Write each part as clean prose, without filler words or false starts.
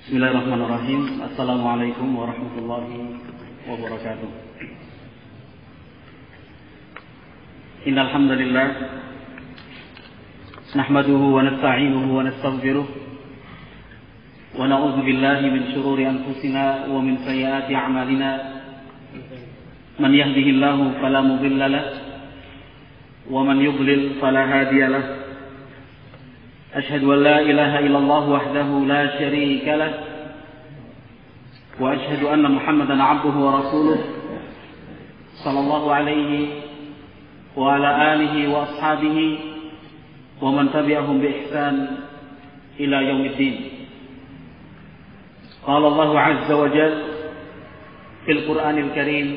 Bismillahirrahmanirrahim. Assalamualaikum warahmatullahi wabarakatuh. Innal hamdalillah nahmaduhu wa nasta'inuhu wa nastaghfiruh wa na'udzu billahi min shururi anfusina wa min sayyiati a'malina. Man yahdihillahu fala mudilla lahu wa man yudlil fala hadiya lahu. أشهد أن لا إله إلا الله وحده لا شريك له وأشهد أن محمدا عبده ورسوله صلى الله عليه وعلى آله وأصحابه ومن تبعهم بإحسان إلى يوم الدين. قال الله عز وجل في القرآن الكريم: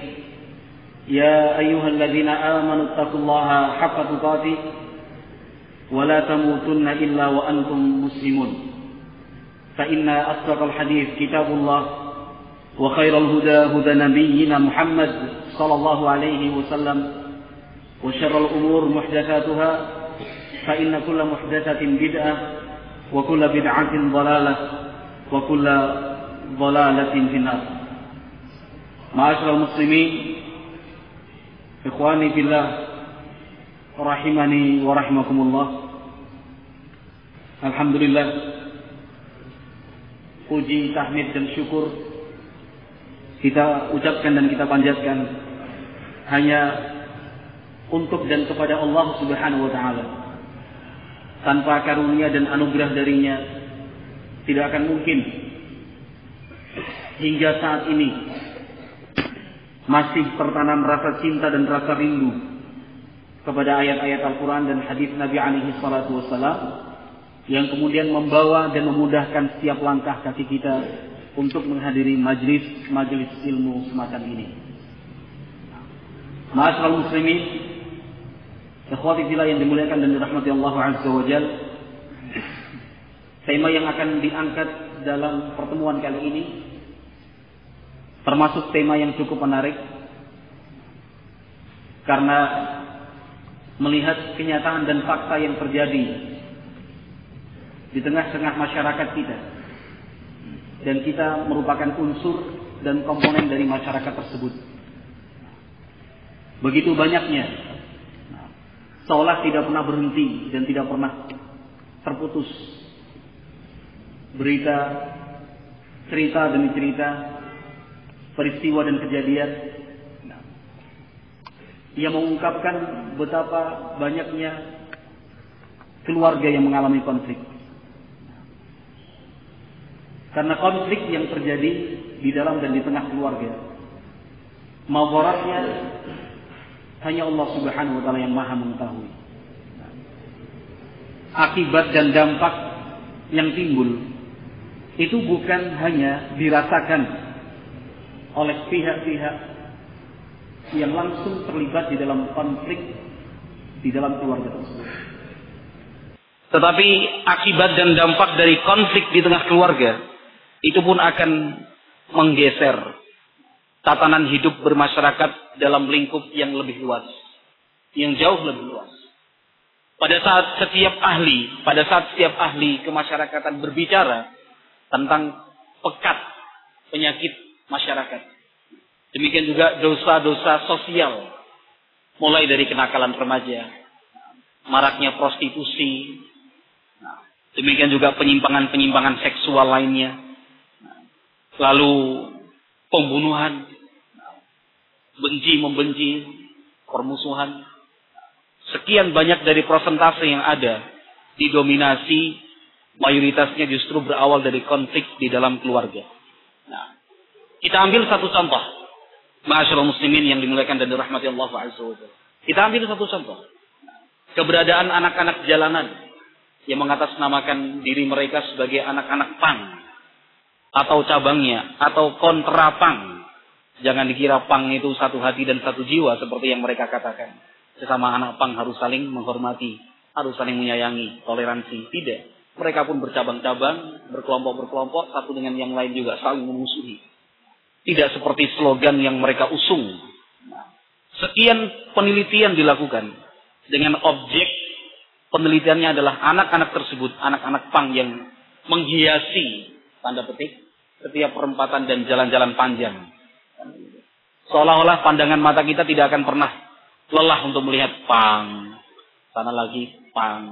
يا أيها الذين آمنوا اتقوا الله حق تقاته ولا تموتن إلا وأنتم مسلمون. فإن أصدق الحديث كتاب الله وخير الهدى هدى نبينا محمد صلى الله عليه وسلم وشر الأمور محدثاتها فإن كل محدثة بدعة وكل بدعة ضلالة وكل ضلالة في النار. معاشر المسلمين إخواني في الله rahimani wa rahimakumullah. Alhamdulillah, puji, tahmid dan syukur kita ucapkan dan kita panjatkan hanya untuk dan kepada Allah Subhanahu wa taala. Tanpa karunia dan anugerah darinya tidak akan mungkin hingga saat ini masih tertanam rasa cinta dan rasa rindu kepada ayat-ayat Al-Quran dan hadis Nabi alaihi salatu wassalam yang kemudian membawa dan memudahkan setiap langkah kaki kita untuk menghadiri majlis ilmu semacam ini. Ma'asyiral muslimin, ikhwati fillah yang dimuliakan dan dirahmati Allah Azza wa Jalla, tema yang akan diangkat dalam pertemuan kali ini termasuk tema yang cukup menarik karena melihat kenyataan dan fakta yang terjadi di tengah-tengah masyarakat kita, dan kita merupakan unsur dan komponen dari masyarakat tersebut. Begitu banyaknya, seolah tidak pernah berhenti dan tidak pernah terputus berita, cerita demi cerita, peristiwa dan kejadian yang mengungkapkan betapa banyaknya keluarga yang mengalami konflik. Karena konflik yang terjadi di dalam dan di tengah keluarga, madaratnya hanya Allah Subhanahu wa taala yang Maha mengetahui. Akibat dan dampak yang timbul itu bukan hanya dirasakan oleh pihak-pihak yang langsung terlibat di dalam konflik di dalam keluarga tersebut, tetapi akibat dan dampak dari konflik di tengah keluarga itu pun akan menggeser tatanan hidup bermasyarakat dalam lingkup yang lebih luas, yang jauh lebih luas. Pada saat setiap ahli kemasyarakatan berbicara tentang pekat penyakit masyarakat, demikian juga dosa-dosa sosial, mulai dari kenakalan remaja, maraknya prostitusi, demikian juga penyimpangan-penyimpangan seksual lainnya, lalu pembunuhan, benci-membenci, permusuhan. Sekian banyak dari persentase yang ada didominasi, mayoritasnya justru berawal dari konflik di dalam keluarga. Kita ambil satu contoh. Ma'asyiral muslimin yang dimuliakan dan dirahmati Allah Azza wa Jalla. Kita ambil satu contoh. Keberadaan anak-anak jalanan yang mengatasnamakan diri mereka sebagai anak-anak pang atau cabangnya atau kontra pang. Jangan dikira pang itu satu hati dan satu jiwa seperti yang mereka katakan. Sesama anak pang harus saling menghormati, harus saling menyayangi, toleransi. Tidak. Mereka pun bercabang-cabang, berkelompok-berkelompok, satu dengan yang lain juga saling memusuhi. Tidak seperti slogan yang mereka usung. Sekian penelitian dilakukan dengan objek penelitiannya adalah anak-anak tersebut, anak-anak pang yang menghiasi tanda petik, setiap perempatan dan jalan-jalan panjang. Seolah-olah pandangan mata kita tidak akan pernah lelah untuk melihat pang, sana lagi pang,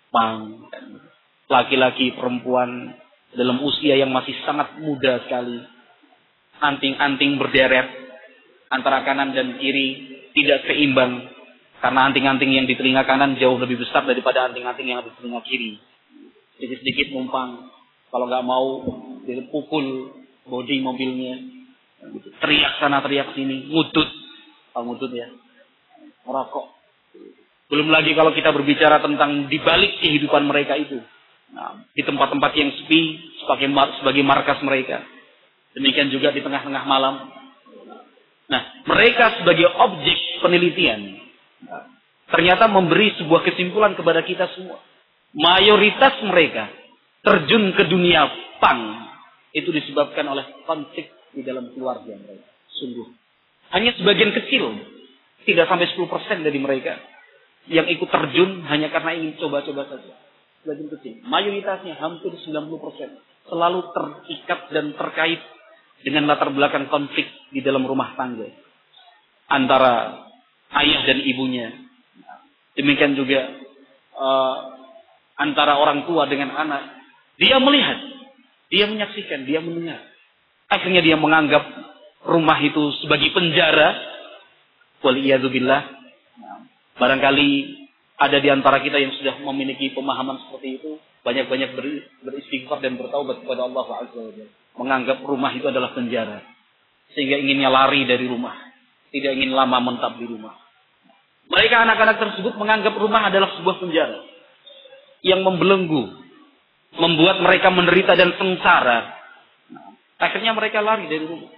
pang. Laki-laki, perempuan dalam usia yang masih sangat muda sekali. Anting-anting berderet antara kanan dan kiri tidak seimbang. Karena anting-anting yang di telinga kanan jauh lebih besar daripada anting-anting yang di telinga kiri. Sedikit-sedikit numpang. Kalau nggak mau dipukul bodi mobilnya. Teriak sana, teriak sini. Ngutut. Kalau ngutut ya. Merokok. Belum lagi kalau kita berbicara tentang dibalik kehidupan mereka itu. Nah, di tempat-tempat yang sepi sebagai markas mereka. Demikian juga di tengah-tengah malam. Nah, mereka sebagai objek penelitian ternyata memberi sebuah kesimpulan kepada kita semua. Mayoritas mereka terjun ke dunia pang itu disebabkan oleh konflik di dalam keluarga mereka. Sungguh. Hanya sebagian kecil, tidak sampai 10% dari mereka yang ikut terjun hanya karena ingin coba-coba saja. Sebagian kecil. Mayoritasnya hampir 90% selalu terikat dan terkait dengan latar belakang konflik di dalam rumah tangga antara ayah dan ibunya. Demikian juga antara orang tua dengan anak. Dia melihat, dia menyaksikan, dia mendengar. Akhirnya dia menganggap rumah itu sebagai penjara. Waliyadzubillah. Barangkali ada di antara kita yang sudah memiliki pemahaman seperti itu, banyak-banyak beristighfar dan bertaubat kepada Allah Azza wa Jalla. Menganggap rumah itu adalah penjara. Sehingga inginnya lari dari rumah. Tidak ingin lama mentap di rumah. Mereka anak-anak tersebut menganggap rumah adalah sebuah penjara. Yang membelenggu. Membuat mereka menderita dan sengsara. Akhirnya mereka lari dari rumah.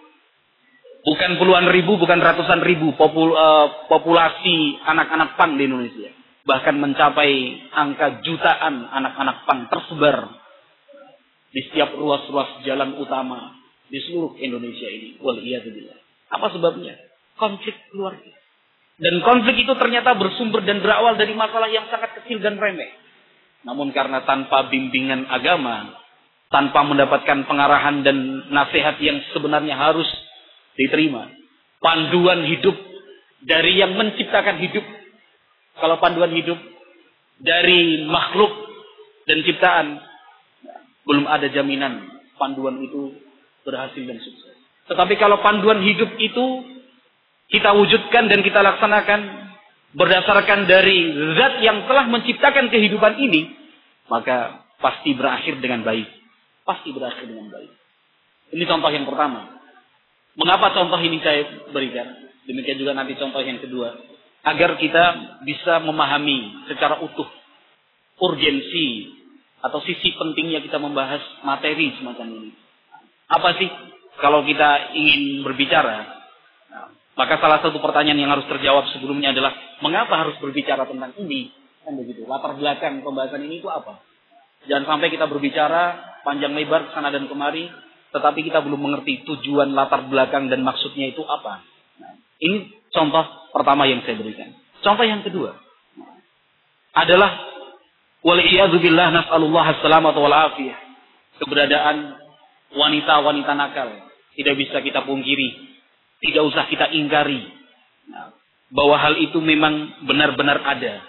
Bukan puluhan ribu, bukan ratusan ribu populasi anak-anak pang di Indonesia. Bahkan mencapai angka jutaan anak-anak pang tersebar di setiap ruas-ruas jalan utama di seluruh Indonesia ini. Waliyadzubillah. Apa sebabnya? Konflik keluarga. Dan konflik itu ternyata bersumber dan berawal dari masalah yang sangat kecil dan remeh. Namun karena tanpa bimbingan agama, tanpa mendapatkan pengarahan dan nasihat yang sebenarnya harus diterima, panduan hidup dari yang menciptakan hidup. Kalau panduan hidup dari makhluk dan ciptaan, belum ada jaminan panduan itu berhasil dan sukses. Tetapi kalau panduan hidup itu kita wujudkan dan kita laksanakan berdasarkan dari zat yang telah menciptakan kehidupan ini, maka pasti berakhir dengan baik. Pasti berakhir dengan baik. Ini contoh yang pertama. Mengapa contoh ini saya berikan? Demikian juga nanti contoh yang kedua. Agar kita bisa memahami secara utuh urgensi atau sisi pentingnya kita membahas materi semacam ini. Apa sih kalau kita ingin berbicara? Maka salah satu pertanyaan yang harus terjawab sebelumnya adalah mengapa harus berbicara tentang ini? Kan begitu. Latar belakang pembahasan ini itu apa? Jangan sampai kita berbicara panjang lebar sana dan kemari, tetapi kita belum mengerti tujuan latar belakang dan maksudnya itu apa. Ini contoh pertama yang saya berikan. Contoh yang kedua adalah waliyadzubillah nas'alullah as-salamata wal afiyah. Keberadaan wanita-wanita nakal tidak bisa kita pungkiri, tidak usah kita ingkari. Bahwa hal itu memang benar-benar ada.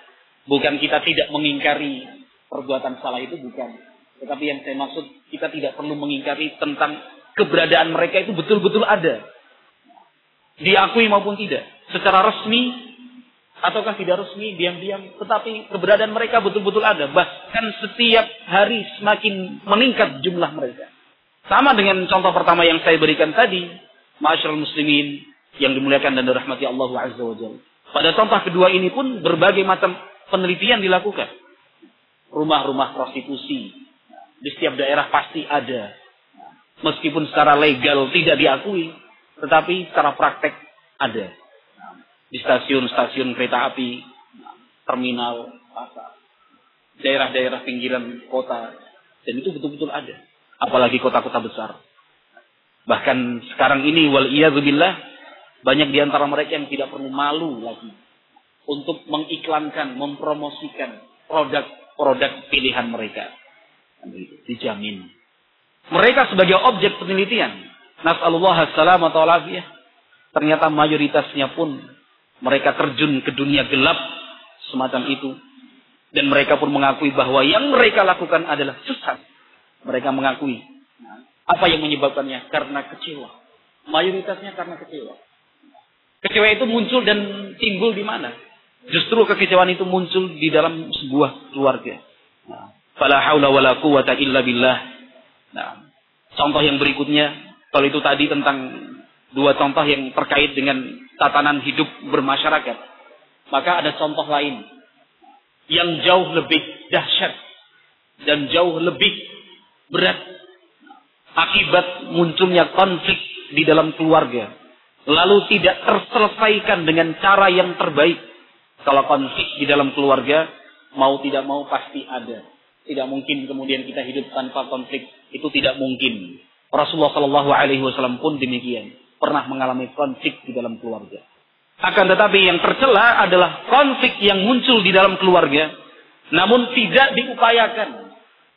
Bukan kita tidak mengingkari perbuatan salah itu, bukan. Tetapi yang saya maksud, kita tidak perlu mengingkari tentang keberadaan mereka itu betul-betul ada. Diakui maupun tidak. Secara resmi, ataukah tidak resmi, diam-diam. Tetapi keberadaan mereka betul-betul ada. Bahkan setiap hari semakin meningkat jumlah mereka. Sama dengan contoh pertama yang saya berikan tadi. Ma'asyiral muslimin yang dimuliakan dan dirahmati Allah Azza wa Jalla. Pada contoh kedua ini pun berbagai macam penelitian dilakukan. Rumah-rumah prostitusi di setiap daerah pasti ada. Meskipun secara legal tidak diakui, tetapi secara praktek ada. Di stasiun-stasiun kereta api, terminal, pasar, daerah-daerah pinggiran kota, dan itu betul-betul ada. Apalagi kota-kota besar. Bahkan sekarang ini waliyadzubillah banyak di antara mereka yang tidak perlu malu lagi untuk mengiklankan, mempromosikan produk-produk pilihan mereka. Dijamin mereka sebagai objek penelitian. Nas'alullah as-salamata wal afiyah. Ternyata mayoritasnya pun mereka terjun ke dunia gelap semacam itu. Dan mereka pun mengakui bahwa yang mereka lakukan adalah sesat. Mereka mengakui. Apa yang menyebabkannya? Karena kecewa. Mayoritasnya karena kecewa. Kecewa itu muncul dan timbul di mana? Justru kekecewaan itu muncul di dalam sebuah keluarga. Fala haula wala quwwata illa billah. Nah, contoh yang berikutnya, kalau itu tadi tentang dua contoh yang terkait dengan tatanan hidup bermasyarakat, maka ada contoh lain yang jauh lebih dahsyat dan jauh lebih berat akibat munculnya konflik di dalam keluarga, lalu tidak terselesaikan dengan cara yang terbaik. Kalau konflik di dalam keluarga, mau tidak mau pasti ada. Tidak mungkin kemudian kita hidup tanpa konflik. Itu tidak mungkin. Rasulullah SAW pun demikian. Pernah mengalami konflik di dalam keluarga. Akan tetapi yang tercela adalah konflik yang muncul di dalam keluarga, namun tidak diupayakan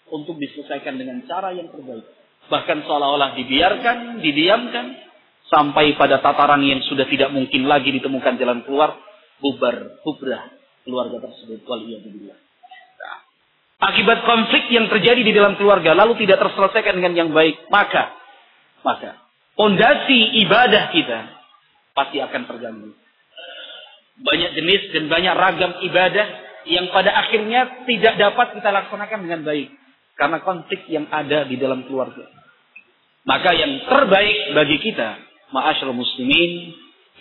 untuk diselesaikan dengan cara yang terbaik. Bahkan seolah-olah dibiarkan, didiamkan, sampai pada tataran yang sudah tidak mungkin lagi ditemukan jalan keluar, bubar, bubrah keluarga tersebut. Waliyadzubillah. Nah, akibat konflik yang terjadi di dalam keluarga, lalu tidak terselesaikan dengan yang baik, maka fondasi ibadah kita pasti akan terganggu. Banyak jenis dan banyak ragam ibadah yang pada akhirnya tidak dapat kita laksanakan dengan baik karena konflik yang ada di dalam keluarga. Maka yang terbaik bagi kita, ma'asyiral muslimin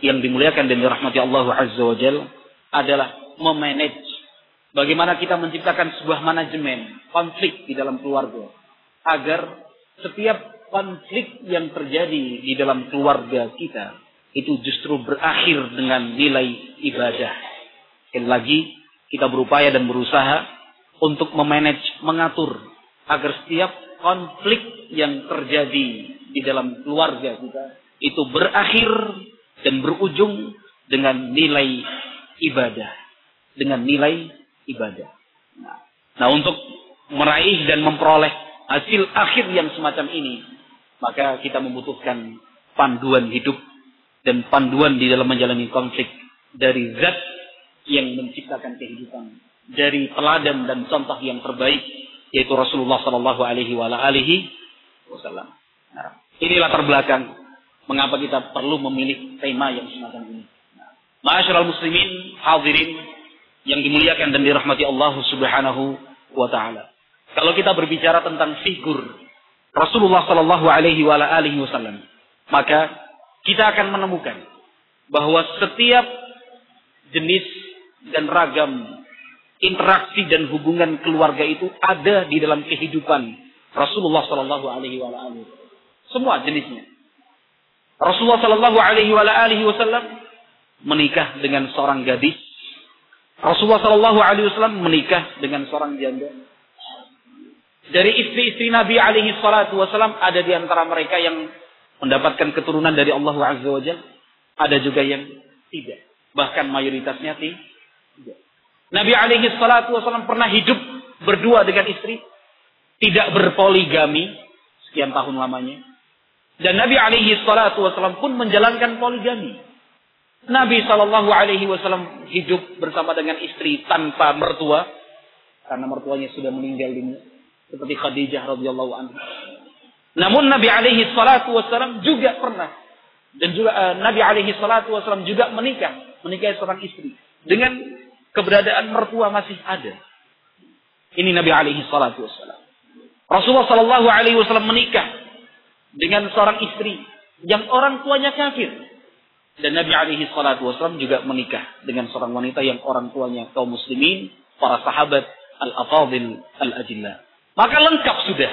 yang dimuliakan dan dirahmati Allah Azza wa Jalla, adalah memanage. Bagaimana kita menciptakan sebuah manajemen konflik di dalam keluarga agar setiap konflik yang terjadi di dalam keluarga kita itu justru berakhir dengan nilai ibadah. Sekali lagi, kita berupaya dan berusaha untuk memanage, mengatur agar setiap konflik yang terjadi di dalam keluarga kita itu berakhir dan berujung dengan nilai ibadah. Dengan nilai ibadah. Nah, untuk meraih dan memperoleh hasil akhir yang semacam ini, maka kita membutuhkan panduan hidup dan panduan di dalam menjalani konflik dari zat yang menciptakan kehidupan, dari teladan dan contoh yang terbaik, yaitu Rasulullah Sallallahu Alaihi Wasallam. Nah, ini latar belakang mengapa kita perlu memilih tema yang semacam ini. Ma'asyiral muslimin, hadirin yang dimuliakan dan dirahmati Allah Subhanahu wa taala. Kalau kita berbicara tentang figur Rasulullah Sallallahu Alaihi Wasallam, maka kita akan menemukan bahwa setiap jenis dan ragam interaksi dan hubungan keluarga itu ada di dalam kehidupan Rasulullah Sallallahu Alaihi Wasallam. Semua jenisnya. Rasulullah Sallallahu Alaihi Wasallam menikah dengan seorang gadis. Rasulullah Sallallahu Alaihi Wasallam menikah dengan seorang janda. Dari istri-istri Nabi Alaihi Wasallam ada di antara mereka yang mendapatkan keturunan dari Allah Azza wa Jalla. Ada juga yang tidak. Bahkan mayoritasnya tidak. Nabi Alaihi Wasallam pernah hidup berdua dengan istri. Tidak berpoligami. Sekian tahun lamanya. Dan Nabi Alaihi Wasallam pun menjalankan poligami. Nabi Sallallahu Alaihi Wasallam hidup bersama dengan istri tanpa mertua. Karena mertuanya sudah meninggal dunia. Seperti Khadijah radhiyallahu anha. Namun Nabi alaihi salatu wasallam juga pernah dan juga Nabi alaihi salatu wasallam juga menikahi seorang istri dengan keberadaan mertua masih ada. Ini Nabi alaihi salatu wasallam. Rasulullah sallallahu alaihi wasallam menikah dengan seorang istri yang orang tuanya kafir. Dan Nabi alaihi salatu wasallam juga menikah dengan seorang wanita yang orang tuanya kaum muslimin, para sahabat al-afadil al-ajilla. Maka lengkap sudah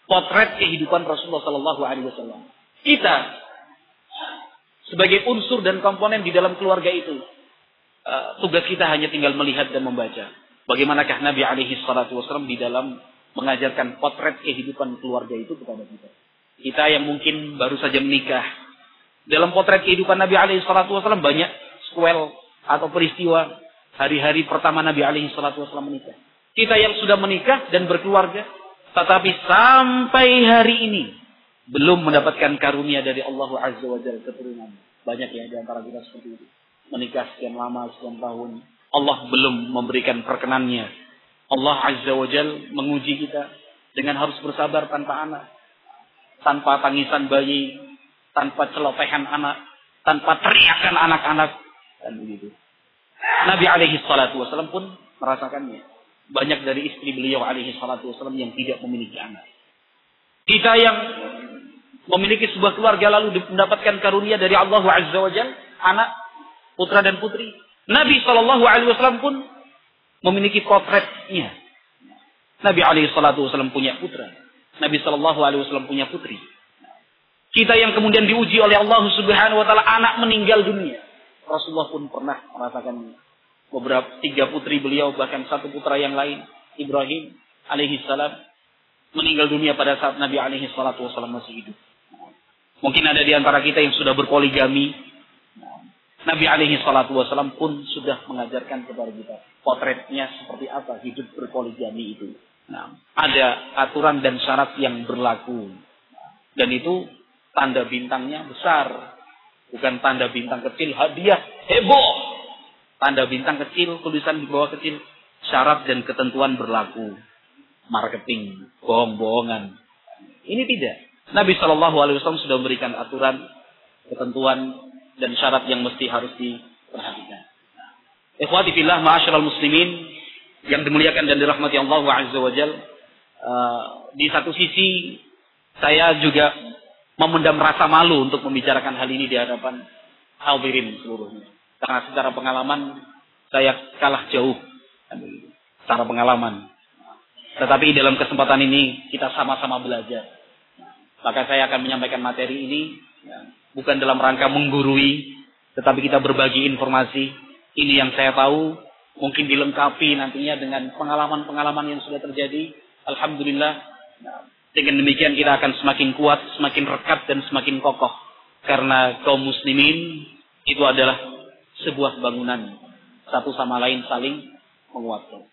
potret kehidupan Rasulullah Sallallahu Alaihi Wasallam. Kita sebagai unsur dan komponen di dalam keluarga itu, tugas kita hanya tinggal melihat dan membaca. Bagaimanakah Nabi Alaihi Wasallam di dalam mengajarkan potret kehidupan keluarga itu kepada kita. Kita yang mungkin baru saja menikah, dalam potret kehidupan Nabi Alaihi Wasallam banyak squel atau peristiwa hari-hari pertama Nabi Alaihi Wasallam menikah. Kita yang sudah menikah dan berkeluarga, tetapi sampai hari ini belum mendapatkan karunia dari Allah Azza wa Jalla keturunan. Banyak ya di antara kita seperti itu. Menikah sekian lama, sekian tahun, Allah belum memberikan perkenannya. Allah Azza wa Jalla menguji kita dengan harus bersabar tanpa anak, tanpa tangisan bayi, tanpa celotehan anak, tanpa teriakan anak-anak, dan begitu. Nabi alaihi salatu wasallam pun merasakannya. Banyak dari istri beliau alaihi salatu wasallam yang tidak memiliki anak. Kita yang memiliki sebuah keluarga lalu mendapatkan karunia dari Allah Azza wa Jalla, anak, putra dan putri. Nabi sallallahu alaihi wasallam pun memiliki potretnya. Nabi alaihi salatu wasallam punya putra. Nabi sallallahu alaihi wasallam punya putri. Kita yang kemudian diuji oleh Allah Subhanahu wa taala, anak meninggal dunia. Rasulullah pun pernah merasakan beberapa 3 putri beliau, bahkan 1 putra yang lain, Ibrahim alaihi salam, meninggal dunia pada saat Nabi alaihi salatu wasallam masih hidup. Mungkin ada di antara kita yang sudah berpoligami. Nabi alaihi salatu wasallam pun sudah mengajarkan kepada kita potretnya seperti apa hidup berpoligami itu. Nah, ada aturan dan syarat yang berlaku. Dan itu tanda bintangnya besar. Bukan tanda bintang kecil, hadiah, heboh. Tanda bintang kecil, tulisan di bawah kecil, syarat dan ketentuan berlaku. Marketing, bohong-bohongan. Ini tidak. Nabi SAW sudah memberikan aturan, ketentuan, dan syarat yang mesti harus diperhatikan. Ikhwati fillah, ma'asyiral muslimin, yang dimuliakan dan dirahmati Allah Azza wa Jalla. Di satu sisi, saya juga memendam rasa malu untuk membicarakan hal ini di hadapan hadirin seluruhnya. Karena secara pengalaman saya kalah jauh. Secara pengalaman. Tetapi dalam kesempatan ini kita sama-sama belajar. Maka saya akan menyampaikan materi ini bukan dalam rangka menggurui, tetapi kita berbagi informasi. Ini yang saya tahu, mungkin dilengkapi nantinya dengan pengalaman-pengalaman yang sudah terjadi. Alhamdulillah. Dengan demikian kita akan semakin kuat, semakin rekat dan semakin kokoh. Karena kaum muslimin itu adalah sebuah bangunan. Satu sama lain saling menguatkan.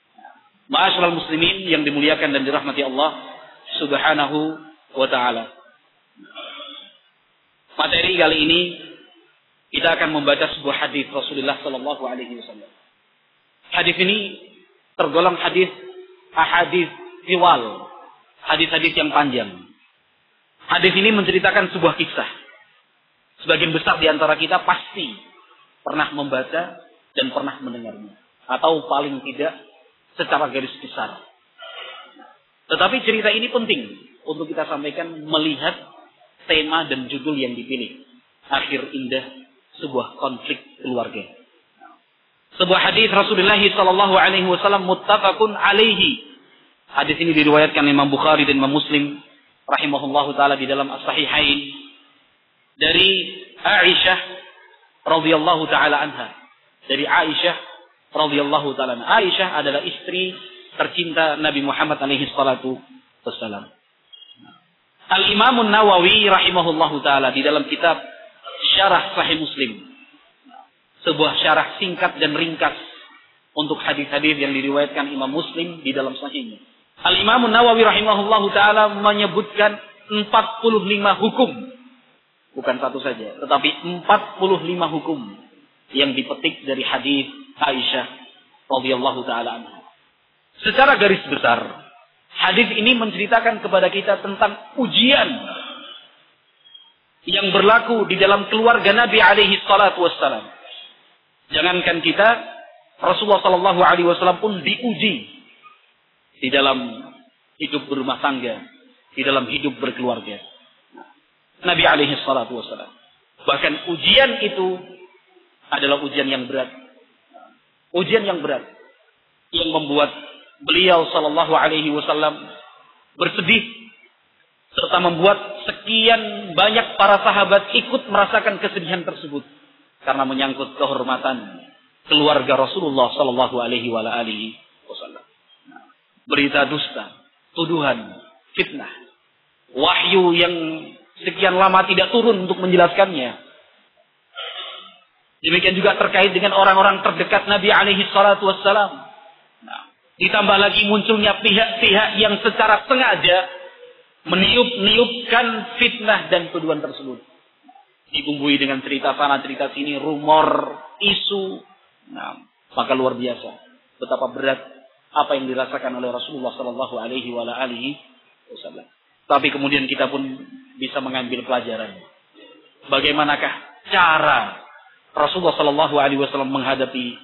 Ma'asyiral muslimin yang dimuliakan dan dirahmati Allah Subhanahu wa ta'ala. Materi kali ini kita akan membaca sebuah hadis Rasulullah sallallahu alaihi wasallam. Hadis ini tergolong hadis ahadits tiwal. Hadis-hadis yang panjang. Hadis ini menceritakan sebuah kisah. Sebagian besar di antara kita pasti pernah membaca dan pernah mendengarnya. Atau paling tidak secara garis besar. Tetapi cerita ini penting untuk kita sampaikan melihat tema dan judul yang dipilih. Akhir indah sebuah konflik keluarga. Sebuah hadis Rasulullah sallallahu alaihi wasallam muttafaqun alaihi. Hadis ini diriwayatkan Imam Bukhari dan Imam Muslim rahimahullahu taala di dalam As-Sahihain dari Aisyah radhiyallahu taala anha. Dari Aisyah radhiyallahu taala anha. Aisyah adalah istri tercinta Nabi Muhammad alaihi salatu wassalam. Al-Imam An-Nawawi rahimahullahu taala di dalam kitab Syarah Sahih Muslim. Sebuah syarah singkat dan ringkas untuk hadis-hadis yang diriwayatkan Imam Muslim di dalam sahihnya. Al-Imam An-Nawawi rahimahullahu taala menyebutkan 45 hukum. Bukan satu saja, tetapi 45 hukum yang dipetik dari hadis Aisyah radhiyallahu taala anha. Secara garis besar, hadis ini menceritakan kepada kita tentang ujian yang berlaku di dalam keluarga Nabi alaihi salatu wassalam. Jangankan kita, Rasulullah sallallahu alaihi wasallam pun diuji di dalam hidup berumah tangga, di dalam hidup berkeluarga. Nabi alaihi salatu wassalam. Bahkan ujian itu adalah ujian yang berat. Ujian yang berat. Yang membuat beliau sallallahu alaihi wasallam bersedih. Serta membuat sekian banyak para sahabat ikut merasakan kesedihan tersebut. Karena menyangkut kehormatan keluarga Rasulullah sallallahu alaihi wasallam. Berita dusta, tuduhan, fitnah, wahyu yang sekian lama tidak turun untuk menjelaskannya. Demikian juga terkait dengan orang-orang terdekat Nabi alaihi salatu wassalam. Ditambah lagi munculnya pihak-pihak yang secara sengaja meniup-niupkan fitnah dan tuduhan tersebut. Dibumbui dengan cerita sana, cerita sini, rumor, isu. Nah, maka luar biasa betapa berat apa yang dirasakan oleh Rasulullah Sallallahu Alaihi Wasallam. Tapi kemudian kita pun bisa mengambil pelajaran. Bagaimanakah cara Rasulullah Sallallahu Alaihi Wasallam menghadapi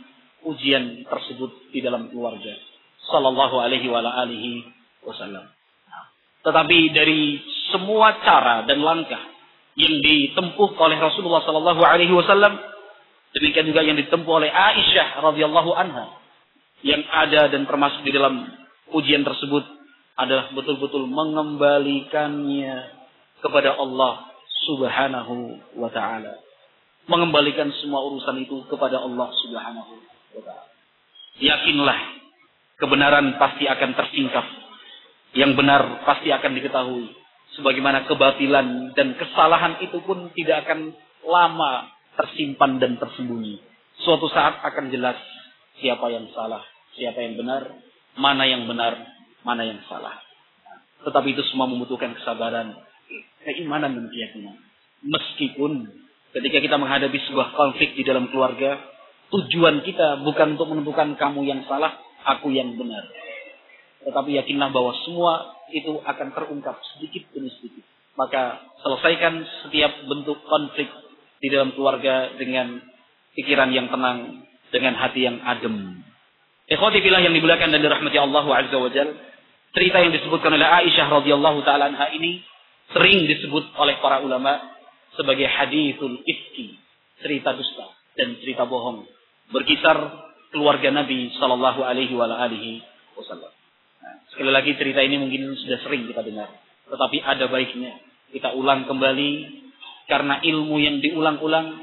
ujian tersebut di dalam keluarga Sallallahu Alaihi Wasallam. Tetapi dari semua cara dan langkah yang ditempuh oleh Rasulullah Sallallahu Alaihi Wasallam, demikian juga yang ditempuh oleh Aisyah radhiyallahu anha, yang ada dan termasuk di dalam ujian tersebut adalah betul-betul mengembalikannya kepada Allah Subhanahu wa ta'ala. Mengembalikan semua urusan itu kepada Allah Subhanahu wa ta'ala. Yakinlah, kebenaran pasti akan tersingkap. Yang benar pasti akan diketahui. Sebagaimana kebatilan dan kesalahan itu pun tidak akan lama tersimpan dan tersembunyi. Suatu saat akan jelas siapa yang salah, siapa yang benar, mana yang benar, mana yang salah. Tetapi itu semua membutuhkan kesabaran, keimanan dan keyakinan. Meskipun ketika kita menghadapi sebuah konflik di dalam keluarga, tujuan kita bukan untuk menentukan kamu yang salah, aku yang benar. Tetapi yakinlah bahwa semua itu akan terungkap sedikit demi sedikit. Maka selesaikan setiap bentuk konflik di dalam keluarga dengan pikiran yang tenang, dengan hati yang adem. Ikhwati fillah yang dimuliakan dan dirahmati Allah Azza wa Jalla, cerita yang disebutkan oleh Aisyah radhiyallahu taala anha ini sering disebut oleh para ulama sebagai hadithul ifki, cerita dusta dan cerita bohong, berkisar keluarga Nabi sallallahu alaihi wasallam. Nah, sekali lagi cerita ini mungkin sudah sering kita dengar, tetapi ada baiknya kita ulang kembali karena ilmu yang diulang-ulang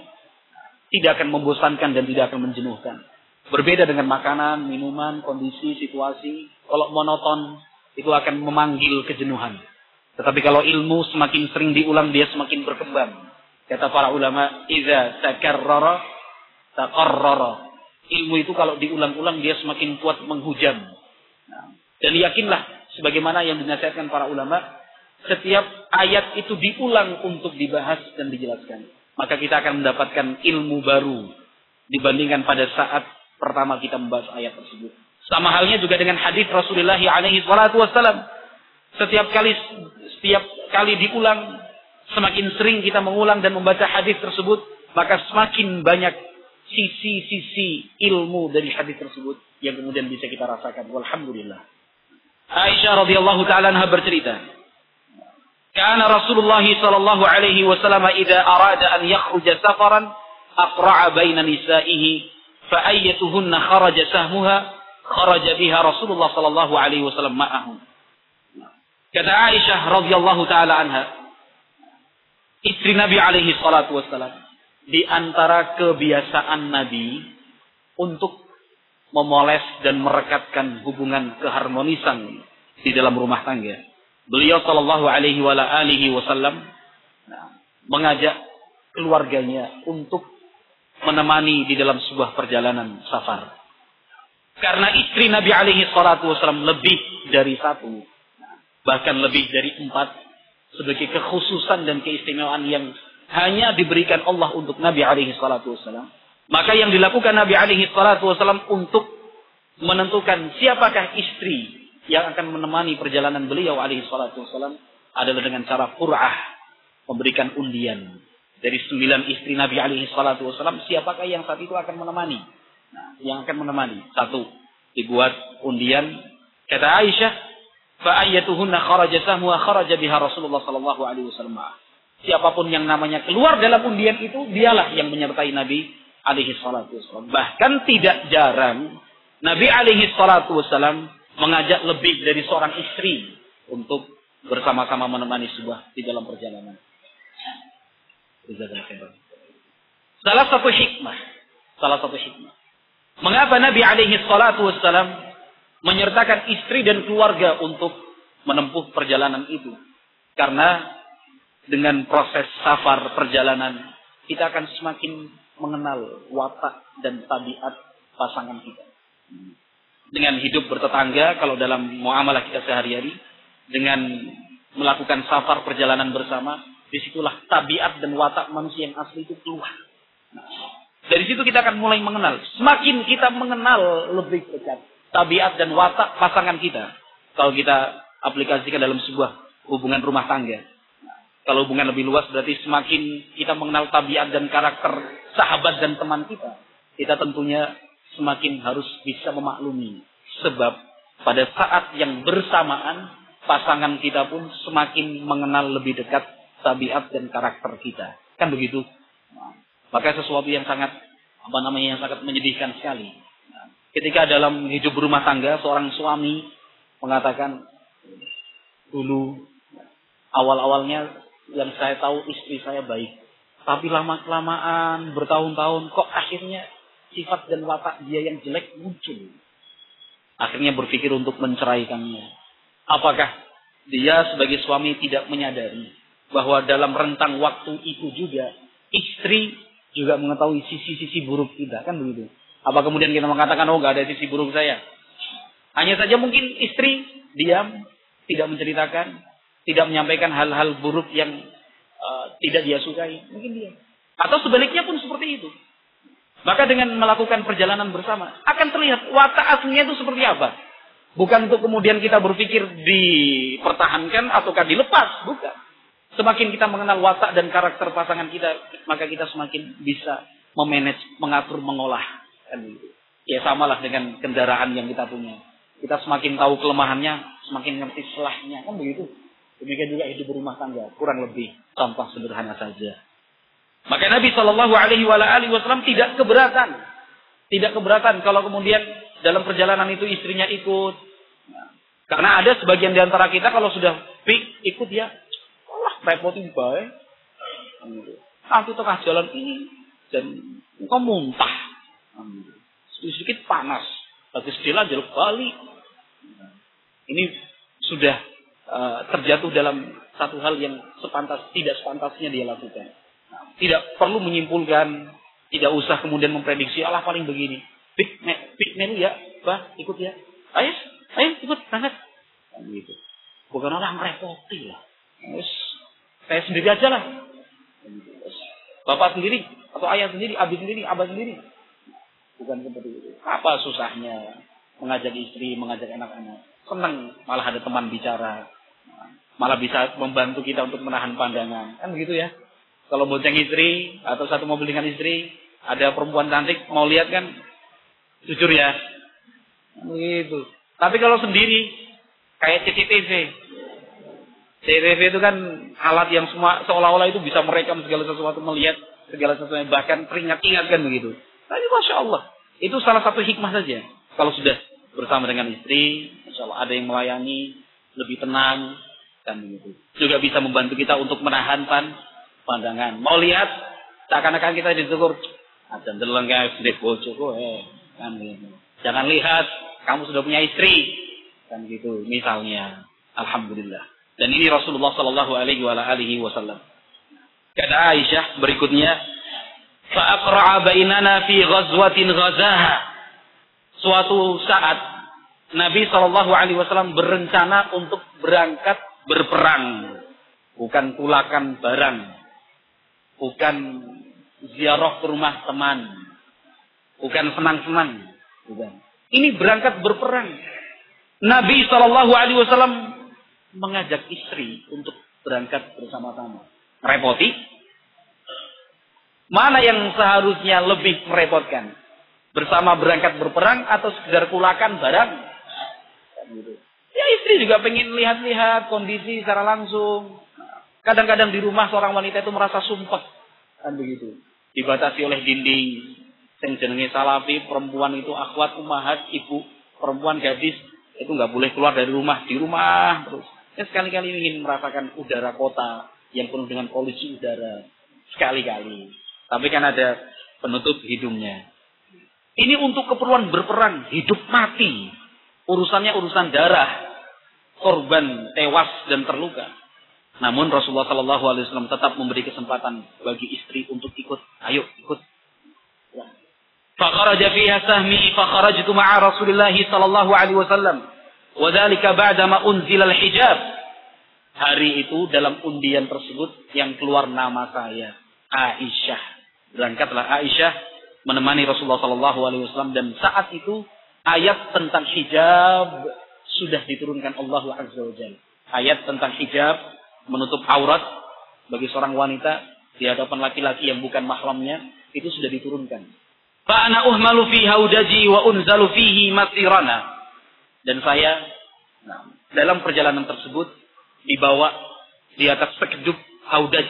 tidak akan membosankan dan tidak akan menjenuhkan. Berbeda dengan makanan, minuman, kondisi, situasi. Kalau monoton, itu akan memanggil kejenuhan. Tetapi kalau ilmu semakin sering diulang, dia semakin berkembang. Kata para ulama, "Iza takarrara, taqarrara." Ilmu itu kalau diulang-ulang, dia semakin kuat menghujam. Nah, dan yakinlah, sebagaimana yang dinasihatkan para ulama, setiap ayat itu diulang untuk dibahas dan dijelaskan. Maka kita akan mendapatkan ilmu baru dibandingkan pada saat pertama kita membahas ayat tersebut. Sama halnya juga dengan hadis Rasulullah alaihi salatu wasallam. Setiap kali diulang, semakin sering kita mengulang dan membaca hadis tersebut, maka semakin banyak sisi-sisi ilmu dari hadis tersebut yang kemudian bisa kita rasakan. Walhamdulillah. Aisyah radhiyallahu taala anha bercerita, "Kana Rasulullah sallallahu alaihi wasallam idza arada an yakhruja safaran aqra'a baina nisa'ihi fa ayyatuhunna kharaja sahmuha kharaja biha Rasulullah sallallahu alaihi wasallam ma'ahu." Kata Aisyah radhiyallahu taala anha, istri Nabi alaihi salatu wasallam, di antara kebiasaan Nabi untuk memoles dan merekatkan hubungan keharmonisan di dalam rumah tangga, beliau sallallahu alaihi wasallam mengajak keluarganya untuk menemani di dalam sebuah perjalanan safar. Karena istri Nabi alaihi salatu wasallam lebih dari satu, bahkan lebih dari 4, sebagai kekhususan dan keistimewaan yang hanya diberikan Allah untuk Nabi alaihi salatu wasallam. Maka yang dilakukan Nabi alaihi salatu wasallam untuk menentukan siapakah istri yang akan menemani perjalanan beliau alaihi salatu wasallam adalah dengan cara qur'ah, memberikan undian. Dari 9 istri Nabi alaihi salatu wasallam, siapakah yang saat itu akan menemani? Nah, yang akan menemani. 1, dibuat undian. Kata Aisyah, fa ayyatuhunna kharaja sahmuha kharaja biha Rasulullah sallallahu alaihi wasallam. Siapapun yang namanya keluar dalam undian itu, dialah yang menyertai Nabi alaihi salatu wasallam. Bahkan tidak jarang Nabi alaihi salatu wasallam mengajak lebih dari seorang istri untuk bersama-sama menemani di dalam perjalanan. Salah satu hikmah. Mengapa Nabi alaihi salatu wassalam menyertakan istri dan keluarga untuk menempuh perjalanan itu? Karena dengan proses safar perjalanan, kita akan semakin mengenal watak dan tabiat pasangan kita. dengan hidup bertetangga, kalau dalam muamalah kita sehari-hari, dengan melakukan safar perjalanan bersama, disitulah tabiat dan watak manusia yang asli itu keluar. Nah, dari situ kita akan mulai mengenal. Semakin kita mengenal lebih dekat tabiat dan watak pasangan kita, kalau kita aplikasikan dalam sebuah hubungan rumah tangga. Kalau hubungan lebih luas berarti semakin kita mengenal tabiat dan karakter sahabat dan teman kita, kita tentunya semakin harus bisa memaklumi. Sebab pada saat yang bersamaan, pasangan kita pun semakin mengenal lebih dekat tabiat dan karakter kita. Kan begitu? Maka sesuatu yang sangat yang sangat menyedihkan sekali. Ketika dalam hidup berumah tangga, seorang suami mengatakan, dulu awal-awalnya yang saya tahu istri saya baik. Tapi lama-kelamaan, bertahun-tahun, kok akhirnya sifat dan watak dia yang jelek muncul. Akhirnya berpikir untuk menceraikannya. Apakah dia sebagai suami tidak menyadari bahwa dalam rentang waktu itu juga istri juga mengetahui sisi-sisi buruk kita, kan begitu? Apa kemudian kita mengatakan, oh nggak ada sisi buruk saya? Hanya saja mungkin istri diam, tidak menceritakan, tidak menyampaikan hal-hal buruk yang tidak dia sukai, mungkin dia. Atau sebaliknya pun seperti itu. Maka dengan melakukan perjalanan bersama, akan terlihat watak aslinya itu seperti apa. Bukan untuk kemudian kita berpikir dipertahankan ataukah dilepas, bukan. Semakin kita mengenal watak dan karakter pasangan kita, maka kita semakin bisa memanage, mengatur, mengolah. Ya samalah dengan kendaraan yang kita punya. Kita semakin tahu kelemahannya, semakin ngerti selahnya, kan begitu. Demikian juga hidup berumah tangga, kurang lebih contoh sederhana saja. Maka Nabi Shallallahu Alaihi Wasallam tidak keberatan kalau kemudian dalam perjalanan itu istrinya ikut. Karena ada sebagian di antara kita kalau sudah ikut ya, Allah repotin baik. Nanti tengah jalan ini dan engkau muntah, sedikit panas, lagi sedih jelek balik. Ini sudah terjatuh dalam satu hal yang tidak sepantasnya dia lakukan. Tidak perlu menyimpulkan, tidak usah kemudian memprediksi Allah paling begini. Melu ya, bah ikut ya. Ayo ikut berangkat. Gitu. Bukan orang merepoti lah. Saya sendiri aja lah. Bapak sendiri atau ayah sendiri, abi sendiri, abah sendiri. Bukan seperti itu. Apa susahnya mengajak istri, mengajak anak-anak? Senang malah ada teman bicara. Malah bisa membantu kita untuk menahan pandangan. Kan begitu ya. Kalau bonceng istri atau satu mobil dengan istri, ada perempuan cantik mau lihat kan, jujur ya, begitu. Tapi kalau sendiri, kayak CCTV itu kan alat yang semua seolah-olah itu bisa merekam segala sesuatu, melihat segala sesuatu, bahkan teringat-ingat kan begitu. Tapi Masya Allah, itu salah satu hikmah saja. Kalau sudah bersama dengan istri, Masya Allah ada yang melayani, lebih tenang, kan begitu. Juga bisa membantu kita untuk menahan pandangan. Mau lihat, seakan-akan kita ditegur. Ada deleng guys, sedih bocok, kan gitu. Jangan lihat, kamu sudah punya istri, kan gitu. Misalnya, alhamdulillah. Dan ini Rasulullah Sallallahu Alaihi Wasallam. Kata Aisyah berikutnya, fa'aqra'a bainana fi ghazwatin ghazaha. Suatu saat Nabi Sallallahu Alaihi Wasallam berencana untuk berangkat berperang, bukan tulakan barang. Bukan ziarah ke rumah teman. Bukan senang-senang. Bukan. Ini berangkat berperang. Nabi SAW mengajak istri untuk berangkat bersama-sama. Merepoti? Mana yang seharusnya lebih merepotkan? Bersama berangkat berperang atau sekedar kulakan barang? Ya istri juga pengen lihat-lihat kondisi secara langsung. Kadang-kadang di rumah seorang wanita itu merasa sumpah. Kan begitu. Dibatasi oleh dinding. Yang jenenge salafi, perempuan itu akhwat ummahat, ibu, perempuan gadis, itu nggak boleh keluar dari rumah. Di rumah terus. Ya sekali-kali ingin merasakan udara kota yang penuh dengan polusi udara. Sekali-kali. Tapi kan ada penutup hidungnya. Ini untuk keperluan berperang, hidup mati. Urusannya urusan darah. Korban tewas dan terluka. Namun Rasulullah Sallallahu Alaihi Wasallam tetap memberi kesempatan bagi istri untuk ikut. Ayo ikut. kharaja fiha sahmi fa kharajtu ma'a Rasulillah sallallahu alaihi wasallam. Wa dzalika ba'dama unzila al-hijab. Hari itu dalam undian tersebut yang keluar nama saya, Aisyah. Berangkatlah Aisyah menemani Rasulullah sallallahu alaihi wasallam, dan saat itu ayat tentang hijab sudah diturunkan Allah Azza wa Jalla. Ayat tentang hijab, menutup aurat bagi seorang wanita di hadapan laki-laki yang bukan mahramnya, itu sudah diturunkan. Fa ana uhmalu fi haudaji wa unzalu fihi masirana. Dan saya dalam perjalanan tersebut dibawa di atas sekedup haudaj.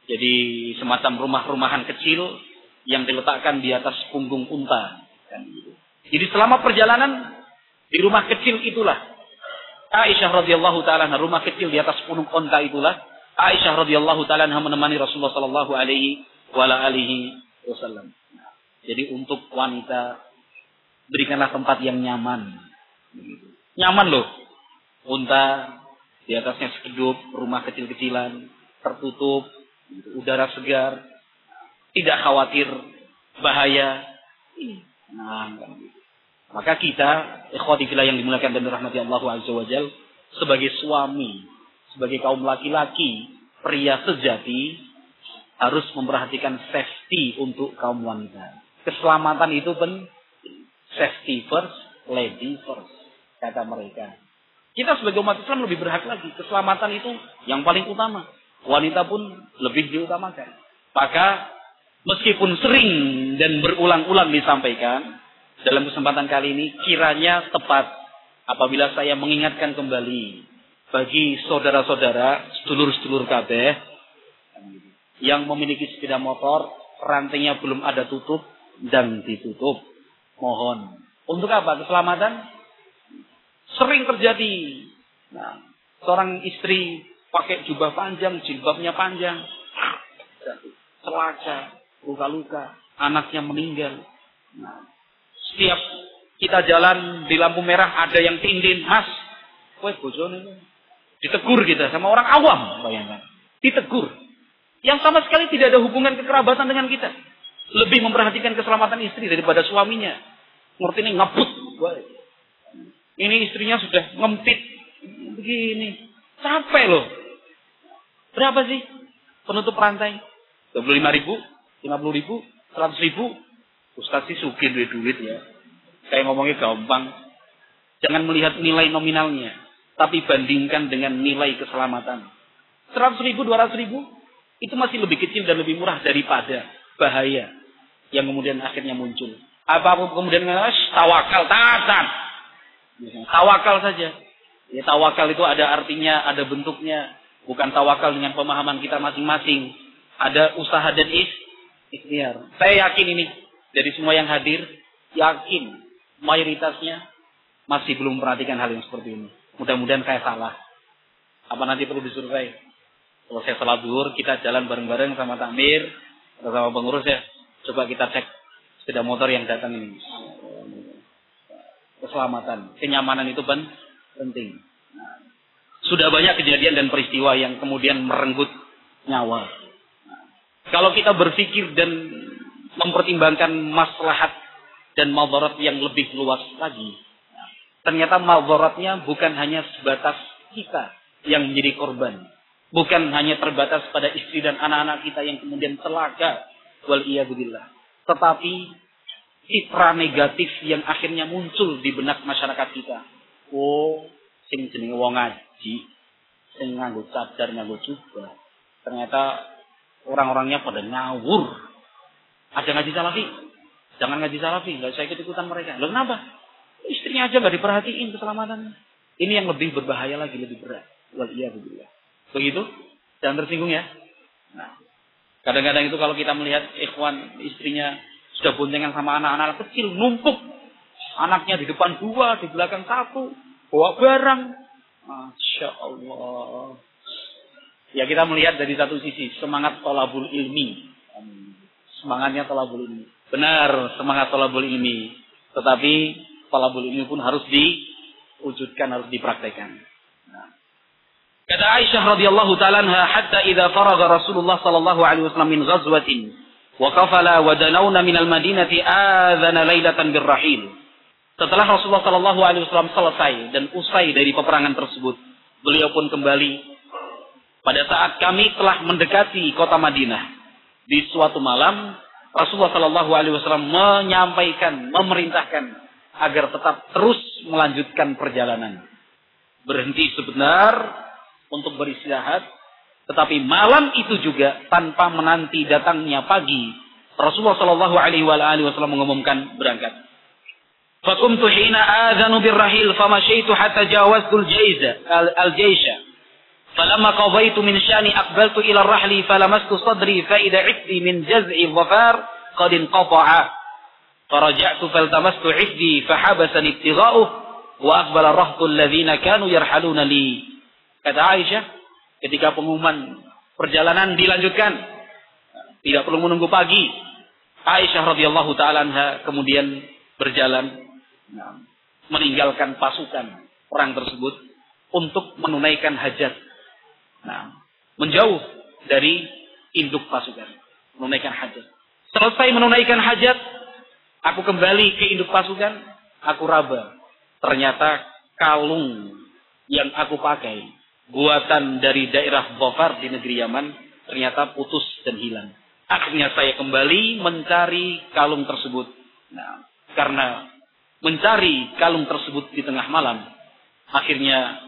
Jadi semacam rumah-rumahan kecil yang diletakkan di atas punggung unta. Jadi selama perjalanan di rumah kecil itulah Aisyah radhiyallahu taala, rumah kecil di atas punuk unta itulah Aisyah radhiyallahu taala menemani Rasulullah sallallahu alaihi wasallam. Jadi untuk wanita berikanlah tempat yang nyaman. Nyaman loh. Unta di atasnya sekedup, rumah kecil-kecilan, tertutup, udara segar, tidak khawatir bahaya. Maka kita, ikhwati fillah yang dimuliakan dan dirahmati Allah Azza wa Jalla, sebagai suami, sebagai kaum laki-laki, pria sejati, harus memperhatikan safety untuk kaum wanita. Keselamatan itu penting. Safety first, lady first, kata mereka. Kita sebagai umat Islam lebih berhak lagi. Keselamatan itu yang paling utama. Wanita pun lebih diutamakan. Maka meskipun sering dan berulang-ulang disampaikan, dalam kesempatan kali ini kiranya tepat apabila saya mengingatkan kembali bagi saudara-saudara, sedulur-sedulur kabeh yang memiliki sepeda motor, rantainya belum ada tutup dan ditutup. Mohon. Untuk apa? Keselamatan. Sering terjadi. Seorang istri pakai jubah panjang, jilbabnya panjang, celaka, luka-luka, anaknya meninggal. Setiap kita jalan di lampu merah ada yang tindin, Mas, kowe bojone. Ditegur kita sama orang awam, bayangkan. Ditegur. Yang sama sekali tidak ada hubungan kekerabatan dengan kita. Lebih memperhatikan keselamatan istri daripada suaminya. Ngerti ini ngebut. Ini istrinya sudah ngempit. Begini. Capek loh. Berapa sih penutup rantai? 25.000, 50.000, 100.000. Ustaz sih sugih duit ya. Kayak ngomongnya gampang. Jangan melihat nilai nominalnya. Tapi bandingkan dengan nilai keselamatan. 100.000, 200.000. Itu masih lebih kecil dan lebih murah daripada bahaya yang kemudian akhirnya muncul. Apa kemudian tawakal, taatan. Tawakal saja. Ya, tawakal itu ada artinya, ada bentuknya. Bukan tawakal dengan pemahaman kita masing-masing. Ada usaha dan ikhtiar. Saya yakin ini dari semua yang hadir, yakin mayoritasnya masih belum memperhatikan hal yang seperti ini. Mudah-mudahan saya salah. Apa nanti perlu disurvei? Kalau saya salat zuhur, kita jalan bareng-bareng sama takmir atau sama pengurus ya. Coba kita cek sepeda motor yang datang ini. Keselamatan, kenyamanan itu penting. Sudah banyak kejadian dan peristiwa yang kemudian merenggut nyawa. Kalau kita berpikir dan mempertimbangkan maslahat dan madarat yang lebih luas lagi, ternyata madaratnya bukan hanya sebatas kita yang menjadi korban. Bukan hanya terbatas pada istri dan anak-anak kita yang kemudian celaka, waliyadzubillah. Tetapi citra negatif yang akhirnya muncul di benak masyarakat kita. Oh, sing jenenge wong ngaji, sing nganggo cadar, nganggo jubah. Ternyata orang-orangnya pada ngawur. Ada ngaji salafi? Jangan ngaji salafi, nggak usah ikut-ikutan mereka. Loh kenapa? Istrinya aja nggak diperhatiin keselamatannya. Ini yang lebih berbahaya lagi, lebih berat. Waliyadzubillah. Begitu? Jangan tersinggung ya. Nah, kadang-kadang itu kalau kita melihat ikhwan istrinya sudah boncengan sama anak-anak kecil, numpuk. Anaknya di depan 2, di belakang 1, bawa barang. Masya Allah. Ya kita melihat dari satu sisi, semangat thalabul ilmi. Semangatnya thalabul ilmi. Benar, semangat thalabul ilmi. Tetapi thalabul ilmi pun harus diwujudkan, harus dipraktekkan. Kata Aisyah radhiyallahu ta'ala anha, hatta idza faraga Rasulullah sallallahu alaihi wasallam min ghazwatin wa qafala wa danawna minal madinati adzana lailatan birrahil. Setelah Rasulullah sallallahu alaihi wasallam selesai dan usai dari peperangan tersebut, beliau pun kembali pada saat kami telah mendekati kota Madinah. Di suatu malam Rasulullah sallallahu alaihi wasallam menyampaikan, memerintahkan agar tetap terus melanjutkan perjalanan. Berhenti sebentar untuk beristirahat, tetapi malam itu juga tanpa menanti datangnya pagi, Rasulullah sallallahu alaihi wasallam mengumumkan berangkat. Fakumtu hina adzanu birrahil famashaitu hatta jawaztu al-jaysha. Falamma qadaytu min syani aqbaltu ila ar-rahli falamastu sadri fa idza ifdi min jaz'i dhafar qad inqata'a. Faraja'tu faltamastu ifdi fahabasani ibtigha'uhu wa aqbala ar-rahtu alladhina kanu yarhaluna li. Kata Aisyah, ketika pengumuman perjalanan dilanjutkan, tidak perlu menunggu pagi, Aisyah radhiyallahu taala anha kemudian berjalan meninggalkan pasukan perang tersebut untuk menunaikan hajat. Menjauh dari induk pasukan, menunaikan hajat. Selesai menunaikan hajat, aku kembali ke induk pasukan, aku raba. Ternyata kalung yang aku pakai, buatan dari daerah Dhafar di negeri Yaman, ternyata putus dan hilang. Akhirnya saya kembali mencari kalung tersebut. Karena mencari kalung tersebut di tengah malam, akhirnya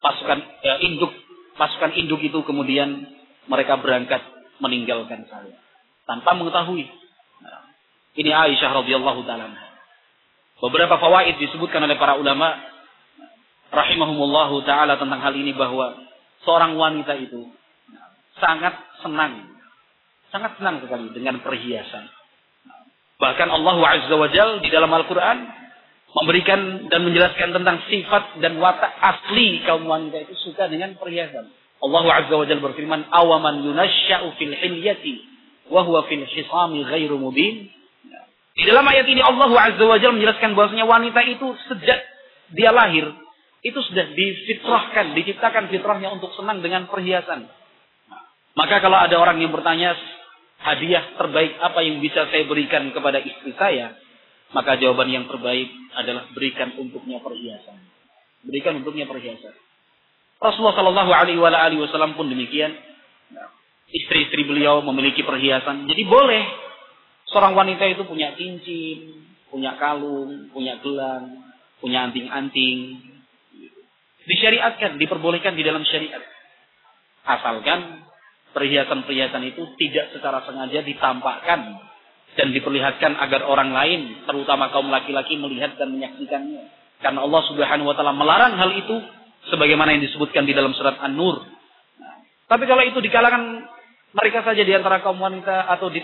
pasukan induk itu kemudian mereka berangkat meninggalkan saya tanpa mengetahui. Ini Aisyah radhiyallahu taala. Beberapa fawaid disebutkan oleh para ulama rahimahumullahu taala tentang hal ini, bahwa seorang wanita itu sangat senang sekali dengan perhiasan. Bahkan Allah Azza wa Jalla di dalam Al-Qur'an memberikan dan menjelaskan tentang sifat dan watak asli kaum wanita itu suka dengan perhiasan. Allah Azza wa Jalla berfirman, "Awaman yunashsha'u fil hilyati wa huwa fil hisami ghairu mubin." Di dalam ayat ini Allah Azza wa Jalla menjelaskan bahwasanya wanita itu sejak dia lahir itu sudah difitrahkan, diciptakan fitrahnya untuk senang dengan perhiasan. Maka kalau ada orang yang bertanya, hadiah terbaik apa yang bisa saya berikan kepada istri saya? Maka jawaban yang terbaik adalah berikan untuknya perhiasan. Berikan untuknya perhiasan. Rasulullah Shallallahu Alaihi Wasallam pun demikian. Istri-istri beliau memiliki perhiasan. Jadi boleh seorang wanita itu punya cincin, punya kalung, punya gelang, punya anting-anting. Disyariatkan, diperbolehkan di dalam syariat. Asalkan perhiasan-perhiasan itu tidak secara sengaja ditampakkan dan diperlihatkan agar orang lain, terutama kaum laki-laki, melihat dan menyaksikannya. Karena Allah Subhanahu wa taala melarang hal itu sebagaimana yang disebutkan di dalam surat An-Nur. Tapi kalau itu di kalangan mereka saja, di antara kaum wanita atau di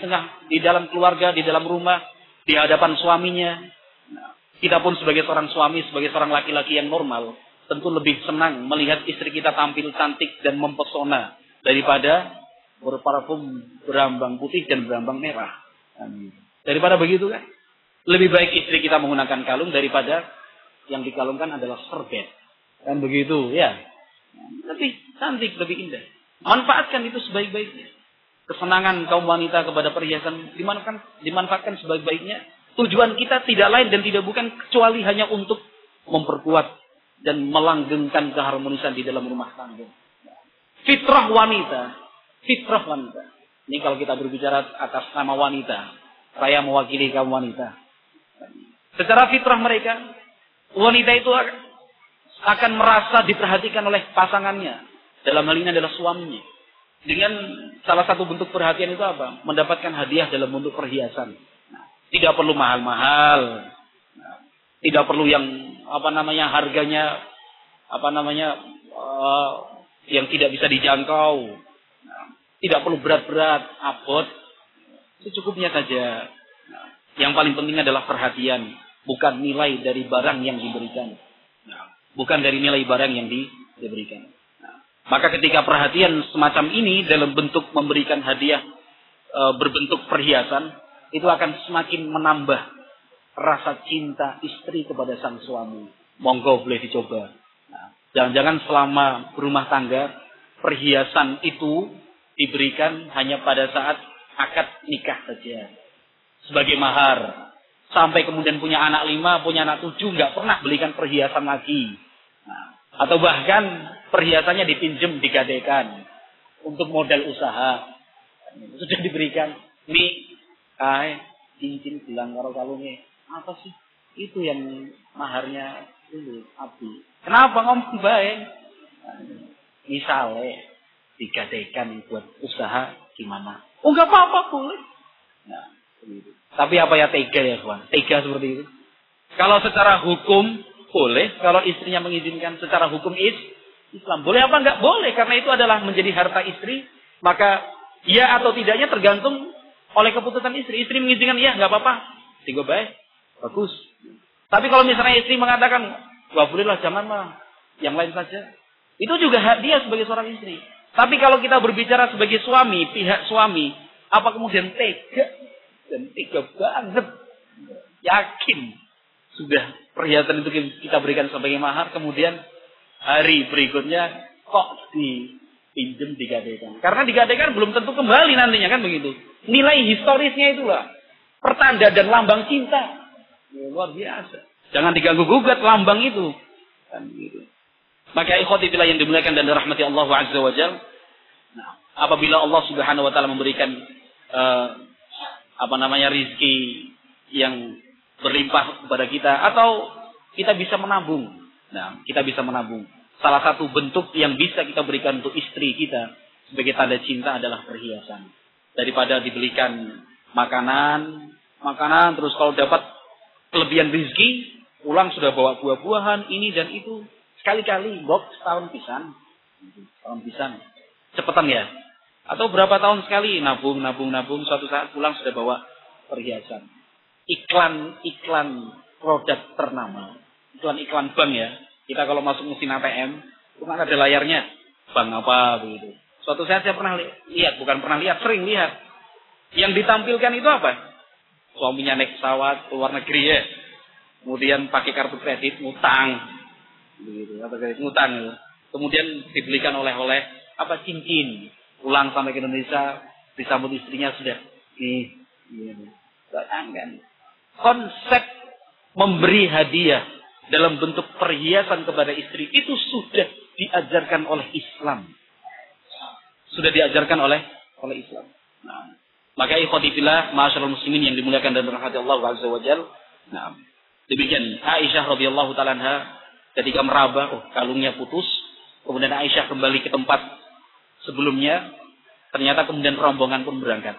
dalam keluarga, di dalam rumah, di hadapan suaminya, kita pun sebagai seorang suami, sebagai seorang laki-laki yang normal, tentu lebih senang melihat istri kita tampil cantik dan mempesona daripada berparfum berambang putih dan berambang merah. Daripada begitu kan, lebih baik istri kita menggunakan kalung daripada yang dikalungkan adalah serbet. Kan begitu ya. Lebih cantik, lebih indah. Manfaatkan itu sebaik-baiknya. Kesenangan kaum wanita kepada perhiasan dimanfaatkan sebaik-baiknya. Tujuan kita tidak lain dan tidak bukan kecuali hanya untuk memperkuat dan melanggengkan keharmonisan di dalam rumah tangga. Fitrah wanita. Ini kalau kita berbicara atas nama wanita, saya mewakili kaum wanita. Secara fitrah mereka, wanita itu akan merasa diperhatikan oleh pasangannya. Dalam hal ini adalah suaminya. Dengan salah satu bentuk perhatian itu apa? Mendapatkan hadiah dalam bentuk perhiasan. Tidak perlu mahal-mahal. Tidak perlu yang harganya yang tidak bisa dijangkau. Tidak perlu berat-berat, abot. Secukupnya saja. Yang paling penting adalah perhatian. Bukan nilai dari barang yang diberikan. Bukan dari nilai barang yang diberikan. Maka ketika perhatian semacam ini dalam bentuk memberikan hadiah berbentuk perhiasan, itu akan semakin menambah rasa cinta istri kepada sang suami. Monggo boleh dicoba. Jangan-jangan selama berumah tangga, perhiasan itu diberikan hanya pada saat akad nikah saja sebagai mahar. Sampai kemudian punya anak 5, punya anak 7, nggak pernah belikan perhiasan lagi. Nah, atau bahkan perhiasannya dipinjem, digadaikan untuk modal usaha. Sudah diberikan. Nih, cincin gelang karo kalungnya. Apa sih? Itu yang maharnya dulu, Abi. Kenapa ngomong baik? Misalnya digadaikan buat usaha gimana? Oh, nggak apa-apa, boleh. Nah, begitu. Tapi apa ya tega ya kawan? Tega seperti itu. Kalau secara hukum boleh, kalau istrinya mengizinkan secara hukum Islam. Boleh apa enggak? Boleh, karena itu adalah menjadi harta istri. Maka ya atau tidaknya tergantung oleh keputusan istri. Istri mengizinkan, ya enggak apa-apa. Tiga baik, bagus. Tapi kalau misalnya istri mengatakan, wah bolehlah, jangan mah, yang lain saja. Itu juga hak dia sebagai seorang istri. Tapi kalau kita berbicara sebagai suami, pihak suami, apa kemudian tega? Dan tega banget, yakin sudah perhiasan itu kita berikan sebagai mahar, kemudian hari berikutnya kok dipinjam, digadaikan. Karena digadaikan belum tentu kembali nantinya, kan begitu. Nilai historisnya itulah pertanda dan lambang cinta. Ya, luar biasa. Jangan diganggu gugat lambang itu. Kan begitu. Maka ikhwati fillah yang dimuliakan dan dirahmati Allah Azza wa Jalla. Nah, apabila Allah Subhanahu wa taala memberikan rizki yang berlimpah kepada kita, atau kita bisa menabung. Nah, kita bisa menabung. Salah satu bentuk yang bisa kita berikan untuk istri kita sebagai tanda cinta adalah perhiasan. Daripada dibelikan makanan, terus kalau dapat kelebihan rezeki, pulang sudah bawa buah-buahan, ini dan itu. Sekali-kali, box tahun pisan. Cepetan ya. Atau berapa tahun sekali, nabung, suatu saat pulang sudah bawa perhiasan. Iklan produk ternama. Iklan bank ya. Kita kalau masuk mesin ATM, itu kan ada layarnya. Bank apa begitu. Suatu saat saya pernah lihat, sering lihat. Yang ditampilkan itu apa? Suaminya naik pesawat ke luar negeri ya. Kemudian pakai kartu kredit, ngutang. Begitu, kartu kredit ngutang. Kemudian dibelikan oleh-oleh cincin. Pulang sampai ke Indonesia, disambut istrinya sudah. Bayangkan. Konsep memberi hadiah dalam bentuk perhiasan kepada istri itu sudah diajarkan oleh Islam. Sudah diajarkan oleh Islam. Nah, maka ikhwati fillah, ma'asyiral muslimin yang dimuliakan dan dirahmati Allah Azza wa Jalla. Nah, demikian Aisyah radhiyallahu taala anha ketika meraba, kalungnya putus, kemudian Aisyah kembali ke tempat sebelumnya, ternyata kemudian rombongan pun berangkat.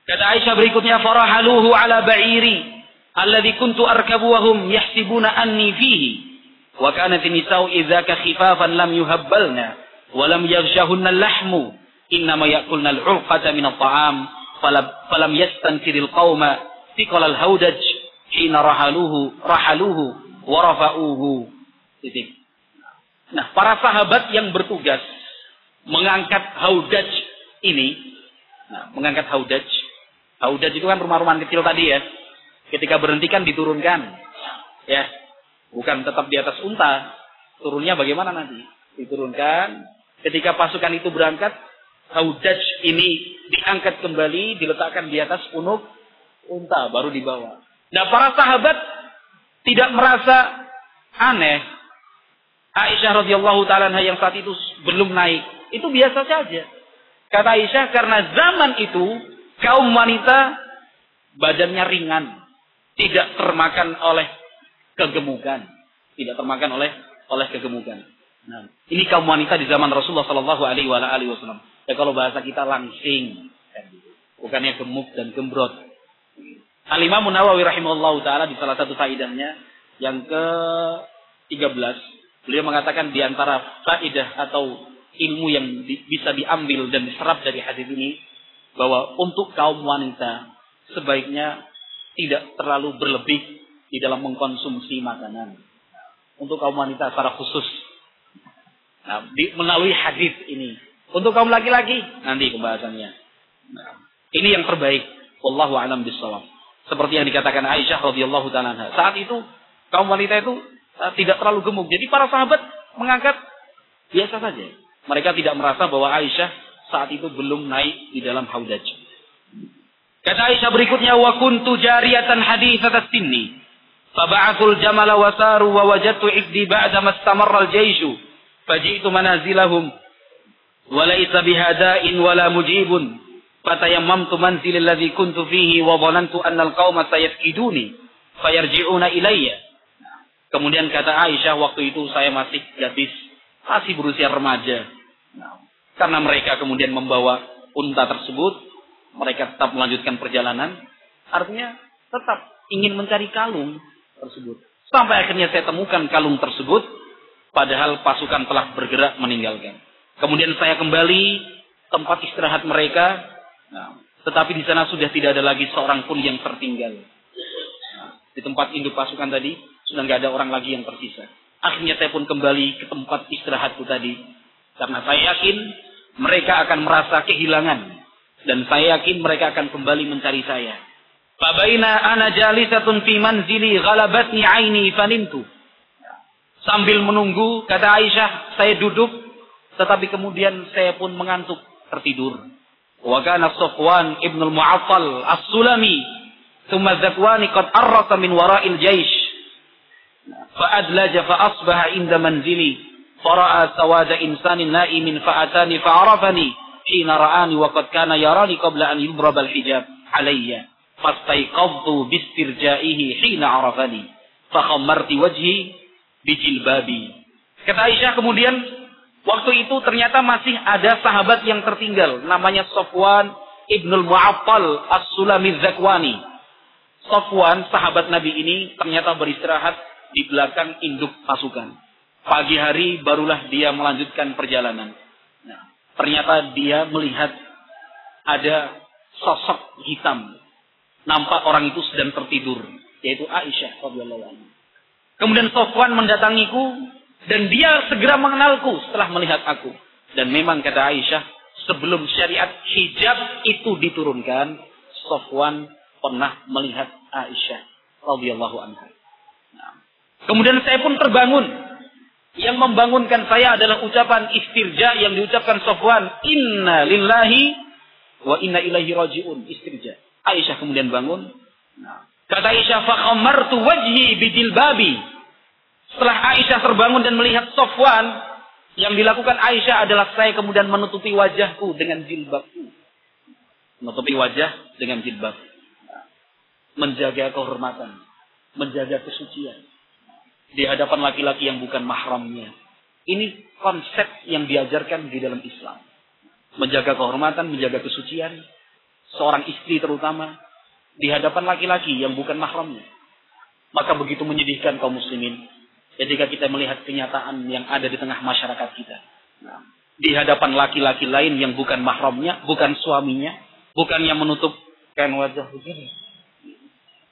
Kata Aisyah berikutnya, farahaluhu ala ba'iri alladhi kuntu arkabu wa hum yahsibuna anni fihi wa kanat nisa'u idzaka khifafan lam yuhabbalna wa lam yaghshahunna al-lahmu innama ya'kulna al-'urqata min at-ta'am falam yastankiril qauma thiqal al-hawdaj hina rahaluhu wa rafa'uhu. Nah, para sahabat yang bertugas mengangkat haudaj ini. Nah, mengangkat haudaj. Haudaj itu kan rumah-rumah kecil tadi ya. Ketika berhenti kan diturunkan. Ya. Bukan tetap di atas unta. Turunnya bagaimana nanti? Diturunkan. Ketika pasukan itu berangkat, haudaj ini diangkat kembali, diletakkan di atas punuk unta, baru dibawa. Nah, para sahabat tidak merasa aneh. Aisyah radhiyallahu taala yang saat itu belum naik, itu biasa saja. Kata Aisyah, karena zaman itu kaum wanita badannya ringan, tidak termakan oleh kegemukan, Nah, ini kaum wanita di zaman Rasulullah Shallallahu Alaihi Wasallam. Ya kalau bahasa kita langsing, bukannya gemuk dan gembrot. Al-Imam Nawawi rahimahullahu taala di salah satu faidahnya yang ke-13, beliau mengatakan di antara faidah atau ilmu yang bisa diambil dan diserap dari hadis ini, bahwa untuk kaum wanita sebaiknya tidak terlalu berlebih di dalam mengkonsumsi makanan. Untuk kaum wanita secara khusus. Nah, melalui hadis ini. Untuk kaum laki-laki nanti pembahasannya. Nah, ini yang terbaik. Wallahu a'lam bishawab. Seperti yang dikatakan Aisyah radhiyallahu taala anha. Saat itu kaum wanita itu tidak terlalu gemuk. Jadi para sahabat mengangkat biasa saja. Mereka tidak merasa bahwa Aisyah saat itu belum naik di dalam haudaj. Kata Aisyah berikutnya, wa kuntu jariyatan haditsatas sinni faba'athul jamala wasaru wa wajadtu iddi ba'da mastamarra al-jayshu faji'tu manazilahum wa laisa bihada'in wala mujibun fatayammamtu manzil alladhi kuntu fihi wa dhanantu anna al-qauma sayafkiduni fayarji'una ilayya. Kemudian kata Aisyah, waktu itu saya masih gadis, masih berusia remaja. Karena mereka kemudian membawa unta tersebut, mereka tetap melanjutkan perjalanan. Artinya tetap ingin mencari kalung tersebut. Sampai akhirnya saya temukan kalung tersebut, padahal pasukan telah bergerak meninggalkan. Kemudian saya kembali tempat istirahat mereka, tetapi di sana sudah tidak ada lagi seorang pun yang tertinggal. Di tempat induk pasukan tadi sudah nggak ada orang lagi yang tersisa. Akhirnya saya pun kembali ke tempat istirahatku tadi, karena saya yakin mereka akan merasa kehilangan, dan saya yakin mereka akan kembali mencari saya. Fabaina ana jalisatun fi manzili ghalabatni aini fanintu. Sambil menunggu, kata Aisyah, saya duduk, tetapi kemudian saya pun mengantuk, tertidur. Wa kana Safwan ibn al-Mu'attal as-Sulami thumma Zakwani qad arrasa min wara'il jaysh fa adlaja fa asbaha inda manzili fara'a sawada insanin na'imin fa atani fa arafani hina ra'ani wa qad kana yarani qabla an yudrab al-hijab alayya fastayqadtu bistirja'ihi hina arafani fa khammarti wajhi bijilbabi. Kata Aisyah, kemudian waktu itu ternyata masih ada sahabat yang tertinggal, namanya Safwan ibnul Mu'attal as-Sulami Zakwani. Safwan, sahabat Nabi ini, ternyata beristirahat di belakang induk pasukan. Pagi hari barulah dia melanjutkan perjalanan. Nah, ternyata dia melihat ada sosok hitam. Nampak orang itu sedang tertidur, yaitu Aisyah radhiyallahu anha. Kemudian Safwan mendatangiku dan dia segera mengenalku setelah melihat aku. Dan memang kata Aisyah, sebelum syariat hijab itu diturunkan, Safwan pernah melihat Aisyah radhiyallahu anha. Nah, kemudian saya pun terbangun. Yang membangunkan saya adalah ucapan istirja yang diucapkan Safwan, inna lillahi wa inna ilaihi raji'un. Istirja. Aisyah kemudian bangun. Nah, kata Aisyah, fa khammartu wajhi bijilbabi. Setelah Aisyah terbangun dan melihat Safwan, yang dilakukan Aisyah adalah saya kemudian menutupi wajahku dengan jilbabku. Menutupi wajah dengan jilbab. Menjaga kehormatan, menjaga kesucian di hadapan laki-laki yang bukan mahramnya. Ini konsep yang diajarkan di dalam Islam. Menjaga kehormatan, menjaga kesucian seorang istri terutama di hadapan laki-laki yang bukan mahramnya. Maka begitu menyedihkan kaum muslimin ketika kita melihat kenyataan yang ada di tengah masyarakat kita. Di hadapan laki-laki lain yang bukan mahramnya, bukan suaminya, bukan yang menutupkan wajah begini.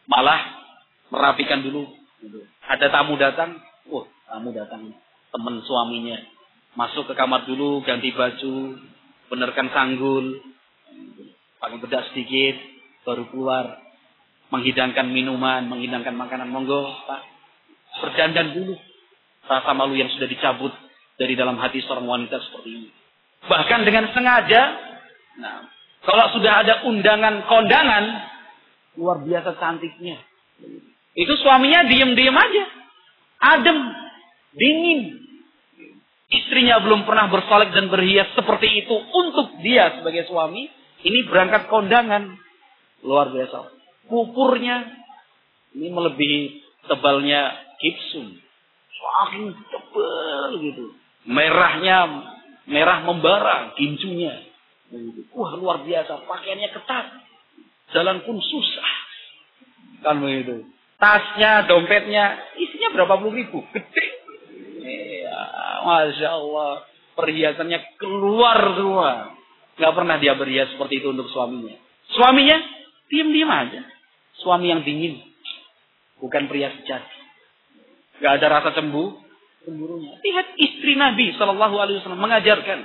Malah merapikan dulu. Ada tamu datang, tamu datang, teman suaminya. Masuk ke kamar dulu, ganti baju, benarkan sanggul, pakai bedak sedikit, baru keluar. Menghidangkan minuman, menghidangkan makanan. Monggo, Pak. Berdandan dulu. Rasa malu yang sudah dicabut dari dalam hati seorang wanita seperti ini. Bahkan dengan sengaja, kalau sudah ada undangan kondangan, luar biasa cantiknya. Itu suaminya diam-diam aja. Adem, dingin. Istrinya belum pernah bersolek dan berhias seperti itu untuk dia sebagai suami. Ini berangkat kondangan. Luar biasa. Pupurnya ini melebihi tebalnya gipsum. Saking tebal gitu. Merah membara ginjunya. Wah, luar biasa. Pakaiannya ketat. Jalan pun susah. Kan begitu. Tasnya, dompetnya, isinya berapa puluh ribu. Gede. Ya, Masya Allah. Perhiasannya keluar semua. Gak pernah dia berhias seperti itu untuk suaminya. Suaminya, diam-diam aja. Suami yang dingin. Bukan pria sejati. Gak ada rasa cemburunya. Lihat istri Nabi SAW mengajarkan.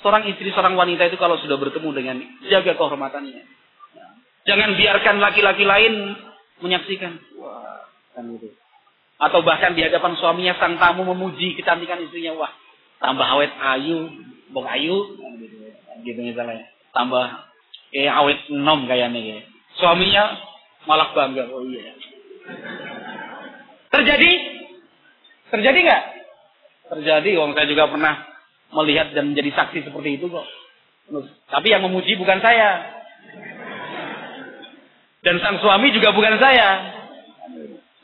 Seorang istri, seorang wanita itu kalau sudah bertemu dengan jaga kehormatannya. Jangan biarkan laki-laki lain menyaksikan. Wah, kan gitu. Atau bahkan di hadapan suaminya sang tamu memuji kecantikan istrinya. Wah, tambah awet ayu, bong ayu, gitu misalnya. Tambah Awet enom kayaknya ya. Suaminya malah bangga. Oh iya. Terjadi? Terjadi nggak? Terjadi. Wong saya juga pernah melihat dan menjadi saksi seperti itu kok. Tapi yang memuji bukan saya. Dan sang suami juga bukan saya.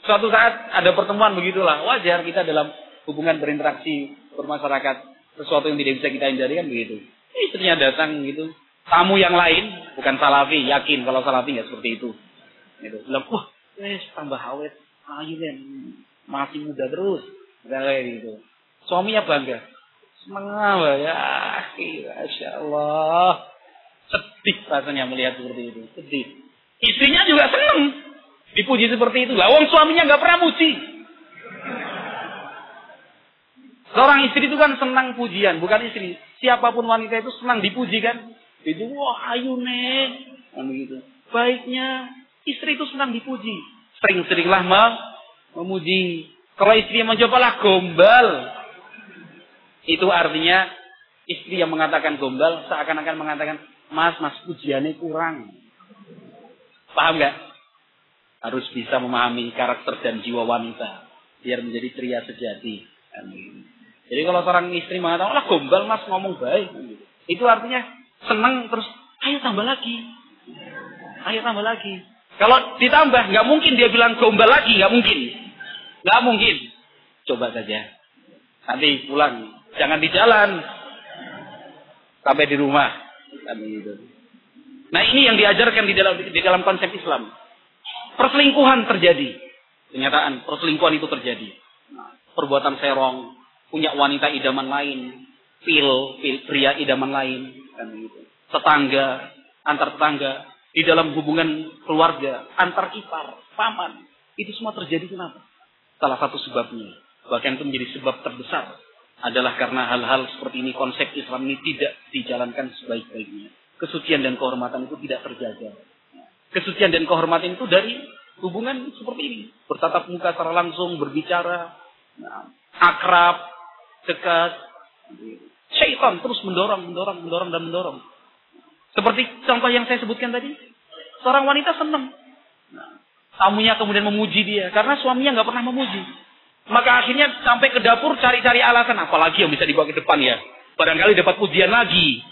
Suatu saat ada pertemuan begitulah. Wajar kita dalam hubungan berinteraksi bermasyarakat. Sesuatu yang tidak bisa kita hindari kan begitu. Istrinya datang gitu. Tamu yang lain, bukan salafi. Yakin kalau salafi nggak seperti itu. Gitu. Bilang, wah, tambah awet. Ayu kan. Masih muda terus. Kayak gitu. Suaminya bangga. Semangat ya. Masya Allah. Sedih rasanya melihat seperti itu. Sedih. Istrinya juga senang. Dipuji seperti itu. Lah, wong suaminya nggak pernah muji. Seorang istri itu kan senang pujian, bukan istri. Siapapun wanita itu senang dipuji kan. Itu wah ayu nih. Kan begitu. Baiknya istri itu senang dipuji. Sering-seringlah memuji. Kalau istri yang mencobalah gombal. Itu artinya istri yang mengatakan gombal seakan-akan mengatakan, mas pujiannya kurang. Paham nggak? Harus bisa memahami karakter dan jiwa wanita biar menjadi pria sejati. Jadi kalau seorang istri mengatakan, "Lah gombal mas, ngomong baik." Itu artinya senang terus, "Ayo tambah lagi." Ayo tambah lagi. Kalau ditambah, nggak mungkin dia bilang gombal lagi, nggak mungkin. Nggak mungkin. Coba saja. Nanti pulang, jangan di jalan. Sampai di rumah. Nah, ini yang diajarkan di dalam konsep Islam. Perselingkuhan terjadi. Kenyataan perselingkuhan itu terjadi. Perbuatan serong, punya wanita idaman lain, pria idaman lain, kan gitu. Tetangga, antar tetangga, di dalam hubungan keluarga, antar ipar, paman, itu semua terjadi kenapa? Salah satu sebabnya, bahkan itu menjadi sebab terbesar, adalah karena hal-hal seperti ini, konsep Islam ini tidak dijalankan sebaik-baiknya. Kesucian dan kehormatan itu tidak terjaga. Kesucian dan kehormatan itu dari hubungan seperti ini. Bertatap muka secara langsung, berbicara, akrab, dekat. Syaitan terus mendorong. Seperti contoh yang saya sebutkan tadi. Seorang wanita senang. Tamunya kemudian memuji dia. Karena suaminya nggak pernah memuji. Maka akhirnya sampai ke dapur cari-cari alasan. Apalagi yang bisa dibawa ke depan ya. Barangkali dapat pujian lagi.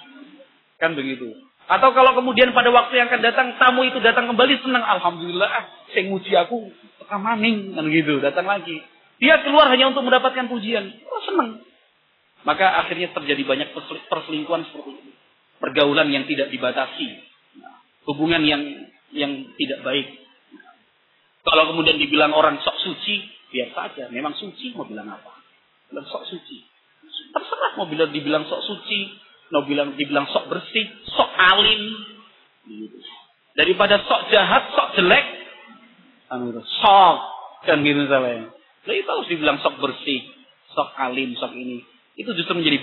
Kan begitu. Atau kalau kemudian pada waktu yang akan datang, tamu itu datang kembali senang. Alhamdulillah, saya nguji aku, maning. Kan gitu, datang lagi. Dia keluar hanya untuk mendapatkan pujian. Oh, senang. Maka akhirnya terjadi banyak perselingkuhan seperti ini. Pergaulan yang tidak dibatasi. Hubungan yang tidak baik. Kalau kemudian dibilang orang sok suci, biar saja. Memang suci, mau bilang apa? Bilang sok suci. Terserah mau dibilang sok suci. Mau dibilang sok bersih, sok alim. Daripada sok jahat, sok jelek. Sok. Kan gitu misalnya. Lah itu harus dibilang sok bersih, sok alim, sok ini. Itu justru menjadi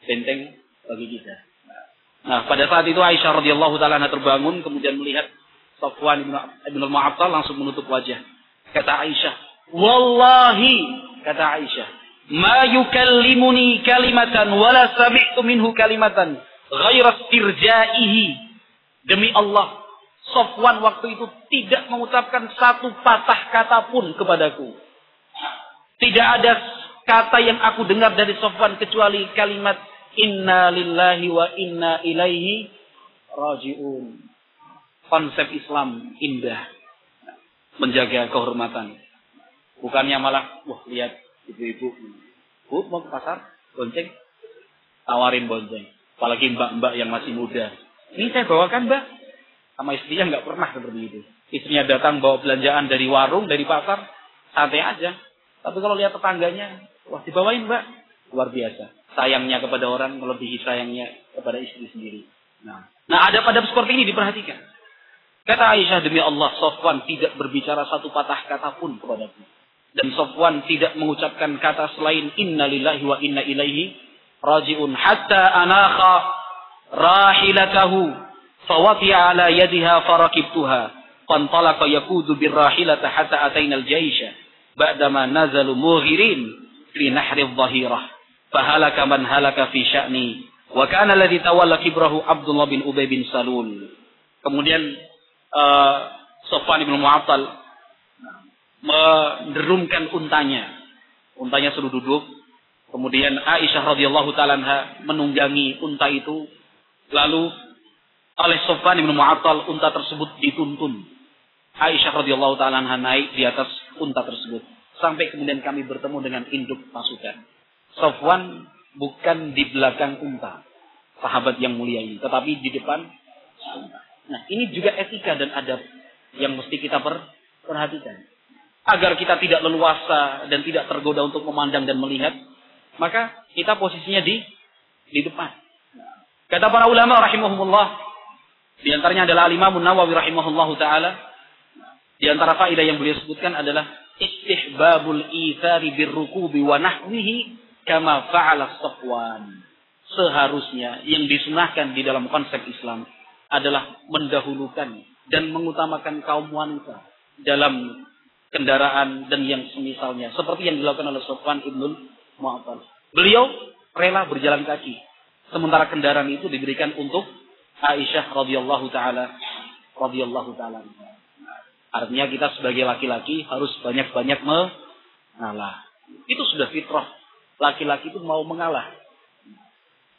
benteng bagi kita. Nah, pada saat itu Aisyah radhiyallahu taala terbangun kemudian melihat Safwan ibn al-Mu'attal langsung menutup wajah. Kata Aisyah, "Wallahi," kata Aisyah, "ma yukallimuni kalimatan wala sami'tu minhu kalimatan ghaira istirja'ihi." Demi Allah, Safwan waktu itu tidak mengucapkan satu patah kata pun kepadaku. Tidak ada kata yang aku dengar dari Safwan kecuali kalimat inna lillahi wa inna ilaihi raji'un. Konsep Islam indah. Menjaga kehormatan. Bukannya malah, wah lihat ibu-ibu. Bu, mau ke pasar? Bonceng? Tawarin bonceng. Apalagi mbak-mbak yang masih muda. Ini saya bawakan mbak. Sama istrinya nggak pernah seperti itu. Istrinya datang bawa belanjaan dari warung, dari pasar. Santai aja. Tapi kalau lihat tetangganya, wah dibawain mbak. Luar biasa. Sayangnya kepada orang melebihi sayangnya kepada istri sendiri. Nah adab-adab seperti ini diperhatikan. Kata Aisyah, demi Allah, Safwan tidak berbicara satu patah kata pun kepadaku. Dan Safwan tidak mengucapkan kata selain inna lillahi wa inna ilaihi raji'un. Hatta anakha rahilatahu fawati'a ala yadiha farakibtuha. Fantalaqa yakudu birrahilata hatta ataina al-jaisha. Ba'dama nazalu mughirin li nahri al-zahirah. Fahalaka man halaka fi sya'ni Wa kana alladhi tawalla kibrahu Abdullah bin Ubay bin Salul. Kemudian Safwan bin Mu'attal menderumkan untanya. Untanya suruh duduk. Kemudian Aisyah radhiyallahu taala anha menunggangi unta itu. Lalu oleh Safwan bin Mu'attal unta tersebut dituntun. Aisyah radhiyallahu taala anha naik di atas unta tersebut. Sampai kemudian kami bertemu dengan induk pasukan. Safwan bukan di belakang unta, sahabat yang mulia ini, tetapi di depan unta. Nah, ini juga etika dan adab yang mesti kita perhatikan. Agar kita tidak leluasa dan tidak tergoda untuk memandang dan melihat, maka kita posisinya di depan. Kata para ulama rahimahumullah, di antaranya adalah Al-Imam Nawawi rahimahullahu taala, di antara faedah yang beliau sebutkan adalah istihbabul ithari birrukubi wa nahwihi kama fa'ala Safwan. Seharusnya yang disunahkan di dalam konsep Islam adalah mendahulukan dan mengutamakan kaum wanita dalam kendaraan dan yang semisalnya, seperti yang dilakukan oleh Safwan ibn Mu'attal. Beliau rela berjalan kaki, sementara kendaraan itu diberikan untuk Aisyah radhiyallahu taala. Artinya kita sebagai laki-laki harus banyak-banyak mengalah. Itu sudah fitrah. Laki-laki itu mau mengalah.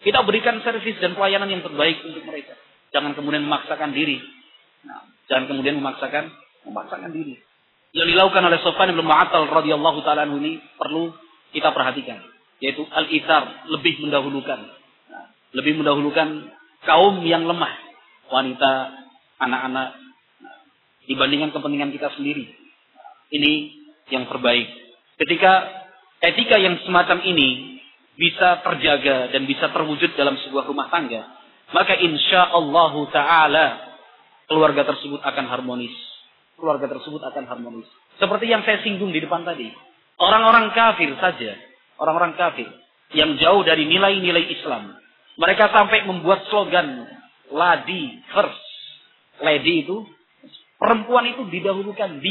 Kita berikan servis dan pelayanan yang terbaik untuk mereka. Jangan kemudian memaksakan diri. Jangan kemudian memaksakan diri. Yang dilakukan oleh Safwan bin Mu'attal radhiyallahu taala anhu ini perlu kita perhatikan, yaitu al-ithar, lebih mendahulukan kaum yang lemah, wanita, anak-anak, dibandingkan kepentingan kita sendiri. Ini yang terbaik. Ketika etika yang semacam ini bisa terjaga dan bisa terwujud dalam sebuah rumah tangga, maka insyaallah taala keluarga tersebut akan harmonis. Seperti yang saya singgung di depan tadi. Orang-orang kafir saja, orang-orang kafir yang jauh dari nilai-nilai Islam, mereka sampai membuat slogan lady first. Lady itu, perempuan itu didahulukan,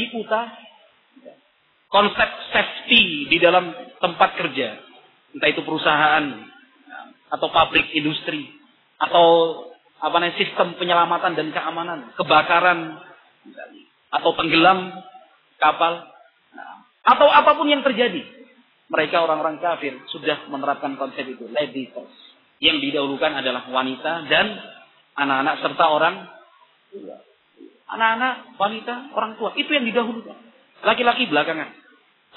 konsep safety di dalam tempat kerja, entah itu perusahaan atau pabrik industri atau sistem penyelamatan dan keamanan, kebakaran atau tenggelam kapal, atau apapun yang terjadi, mereka orang-orang kafir sudah menerapkan konsep itu, lady first. Yang didahulukan adalah wanita dan anak-anak serta orang tua. Anak-anak, wanita, orang tua, itu yang didahulukan. Laki-laki belakangan.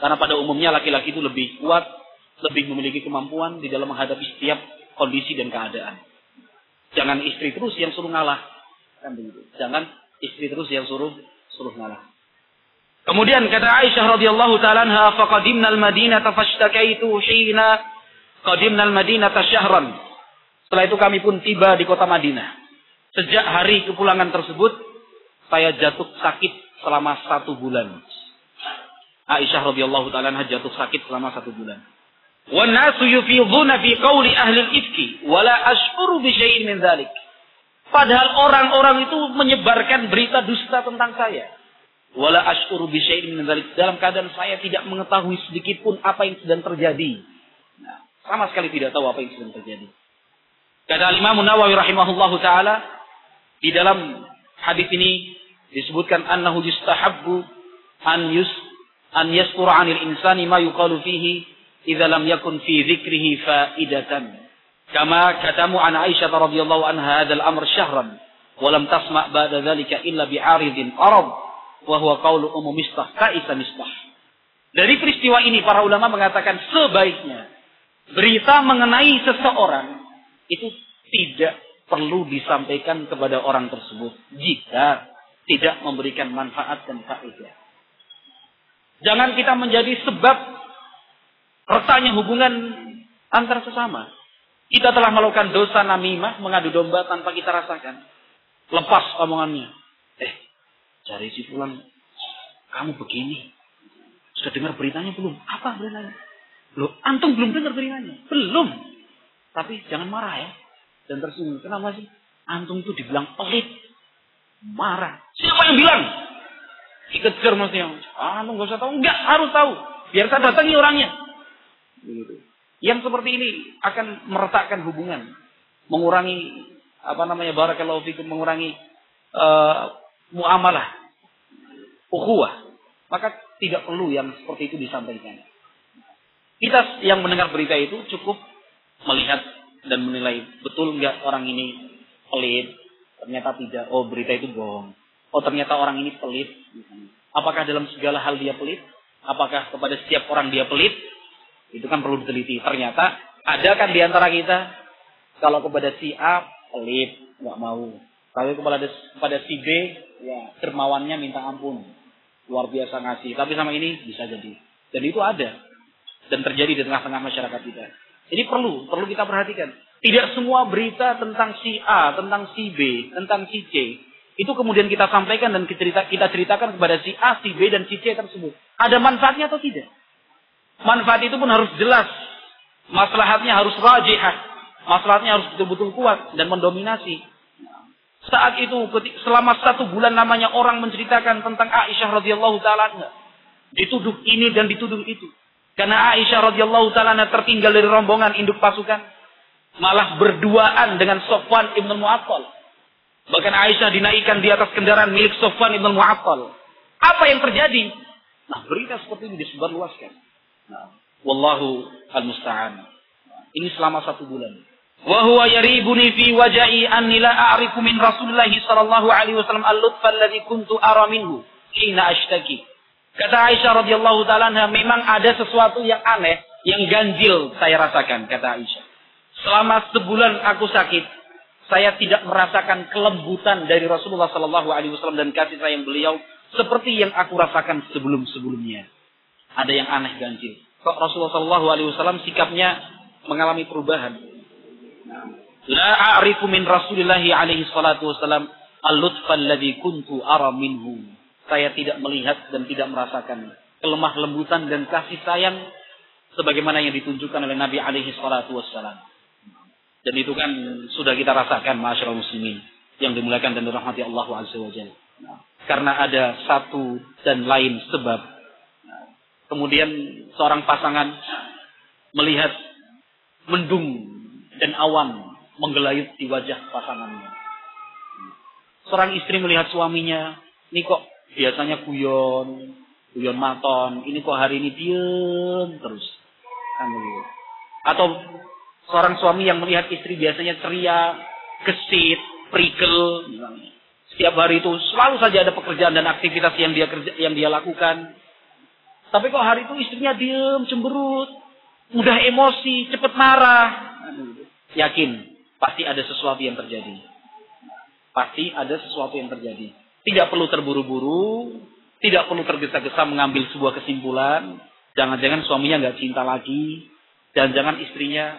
Karena pada umumnya laki-laki itu lebih kuat, lebih memiliki kemampuan di dalam menghadapi setiap kondisi dan keadaan. Jangan istri terus yang suruh ngalah. Kan begitu. Jangan istri terus yang suruh ngalah. Kemudian kata Aisyah radhiyallahu taala anha, faqadimna al-Madinata fashtakaitu hina qadimna al-Madinata syahran. Setelah itu kami pun tiba di kota Madinah. Sejak hari kepulangan tersebut, saya jatuh sakit selama 1 bulan. Aisyah radhiyallahu taala anha jatuh sakit selama 1 bulan. Wan nasu yufidhuna fi qawli ahli al-ifki wa la ash'uru bi syai'in min dzalik. Padahal orang-orang itu menyebarkan berita dusta tentang saya. Wala ash'uru bi syai'in min dzalik, dalam keadaan saya tidak mengetahui sedikit pun apa yang sedang terjadi. Nah, sama sekali tidak tahu apa yang sedang terjadi. Kata Imam Nawawi rahimahullahu taala, di dalam hadis ini disebutkan annahu yustahabbu an yastura 'anil insani ma yuqalu fihi idza lam yakun fi dzikrihi faidatan. Kama katamu an Aisyah radhiyallahu anha hadzal amr syahran wa lam tasma' ba'da dzalika illa bi'aridin arad wa huwa qaulu Ummu Mistah Ka'isa Mistah. Dari peristiwa ini para ulama mengatakan sebaiknya berita mengenai seseorang itu tidak perlu disampaikan kepada orang tersebut jika tidak memberikan manfaat dan faedah. Jangan kita menjadi sebab retaknya hubungan antar sesama. Kita telah melakukan dosa namimah, mengadu domba tanpa kita rasakan. Lepas omongannya. Cari si fulan, kamu begini. Sudah dengar beritanya belum? Apa beritanya? Loh, antum belum dengar beritanya? Belum. Tapi jangan marah ya. Dan tersinggung. Kenapa sih? Antum tuh dibilang pelit. Marah. Siapa yang bilang? Dikejar maksudnya. Antum gak usah tahu. Enggak, harus tahu. Biar saya datangi orangnya. Begitu. Yang seperti ini akan meretakkan hubungan. mengurangi barakallahu fikum, mengurangi muamalah, ukhuwah, maka tidak perlu yang seperti itu disampaikan. Kita yang mendengar berita itu cukup melihat dan menilai betul nggak orang ini pelit, ternyata tidak. Oh, berita itu bohong. Oh, ternyata orang ini pelit. Apakah dalam segala hal dia pelit? Apakah kepada setiap orang dia pelit? Itu kan perlu diteliti. Ternyata ada kan di antara kita, kalau kepada si A pelit, nggak mau. Kalau kepada si B, ya dermawannya minta ampun, luar biasa ngasih. Tapi sama ini bisa jadi. Dan itu ada dan terjadi di tengah-tengah masyarakat kita. Jadi perlu kita perhatikan. Tidak semua berita tentang si A, tentang si B, tentang si C, itu kemudian kita sampaikan dan kita ceritakan kepada si A, si B, dan si C tersebut. Ada manfaatnya atau tidak? Manfaat itu pun harus jelas. Maslahatnya harus rajihah. Maslahatnya harus betul-betul kuat dan mendominasi. Saat itu selama 1 bulan namanya orang menceritakan tentang Aisyah radhiyallahu taala anha. Dituduh ini dan dituduh itu. Karena Aisyah radhiyallahu taala anha tertinggal dari rombongan induk pasukan, malah berduaan dengan Sofwan ibn Mu'attal. Bahkan Aisyah dinaikkan di atas kendaraan milik Sofwan ibn Mu'attal. Apa yang terjadi? Nah, berita seperti ini disebarluaskan. Nah, wallahu al-musta'an. Ini selama 1 bulan. Wa huwa yaribuni fi wajai anni la a'rifu min Rasulillah sallallahu alaihi wasallam al-lutfa alladhi kuntu ara minhu hina ashtaki. Kata Aisyah radhiyallahu taala anha, memang ada sesuatu yang aneh, yang ganjil saya rasakan, kata Aisyah. Selama sebulan aku sakit, saya tidak merasakan kelembutan dari Rasulullah sallallahu alaihi wasallam dan kasih sayang beliau seperti yang aku rasakan sebelum-sebelumnya. Ada yang aneh, ganjil. Kok Rasulullah sallallahu alaihi wasallam sikapnya mengalami perubahan? La a'rifu min Rasulillah alaihi salatu wasallam al-lutfa alladhi kuntu ara minhu. Saya tidak melihat dan tidak merasakan kelemah lembutan dan kasih sayang sebagaimana yang ditunjukkan oleh Nabi alaihi salatu wassalam. Dan itu kan sudah kita rasakan, ma'asyiral muslimin, yang dimuliakan dan dirahmati Allah azza wa jalla. Karena ada satu dan lain sebab, kemudian seorang pasangan melihat mendung dan awan menggelayut di wajah pasangannya. Seorang istri melihat suaminya, ini kok biasanya guyon maton, ini kok hari ini diem terus. Atau seorang suami yang melihat istri biasanya ceria, gesit, prigel, setiap hari itu selalu saja ada pekerjaan dan aktivitas yang dia lakukan. Tapi kok hari itu istrinya diem, cemberut, mudah emosi, cepat marah. Yakin, pasti ada sesuatu yang terjadi. Pasti ada sesuatu yang terjadi. Tidak perlu terburu-buru, tidak perlu tergesa-gesa mengambil sebuah kesimpulan. Jangan-jangan suaminya nggak cinta lagi, dan jangan istrinya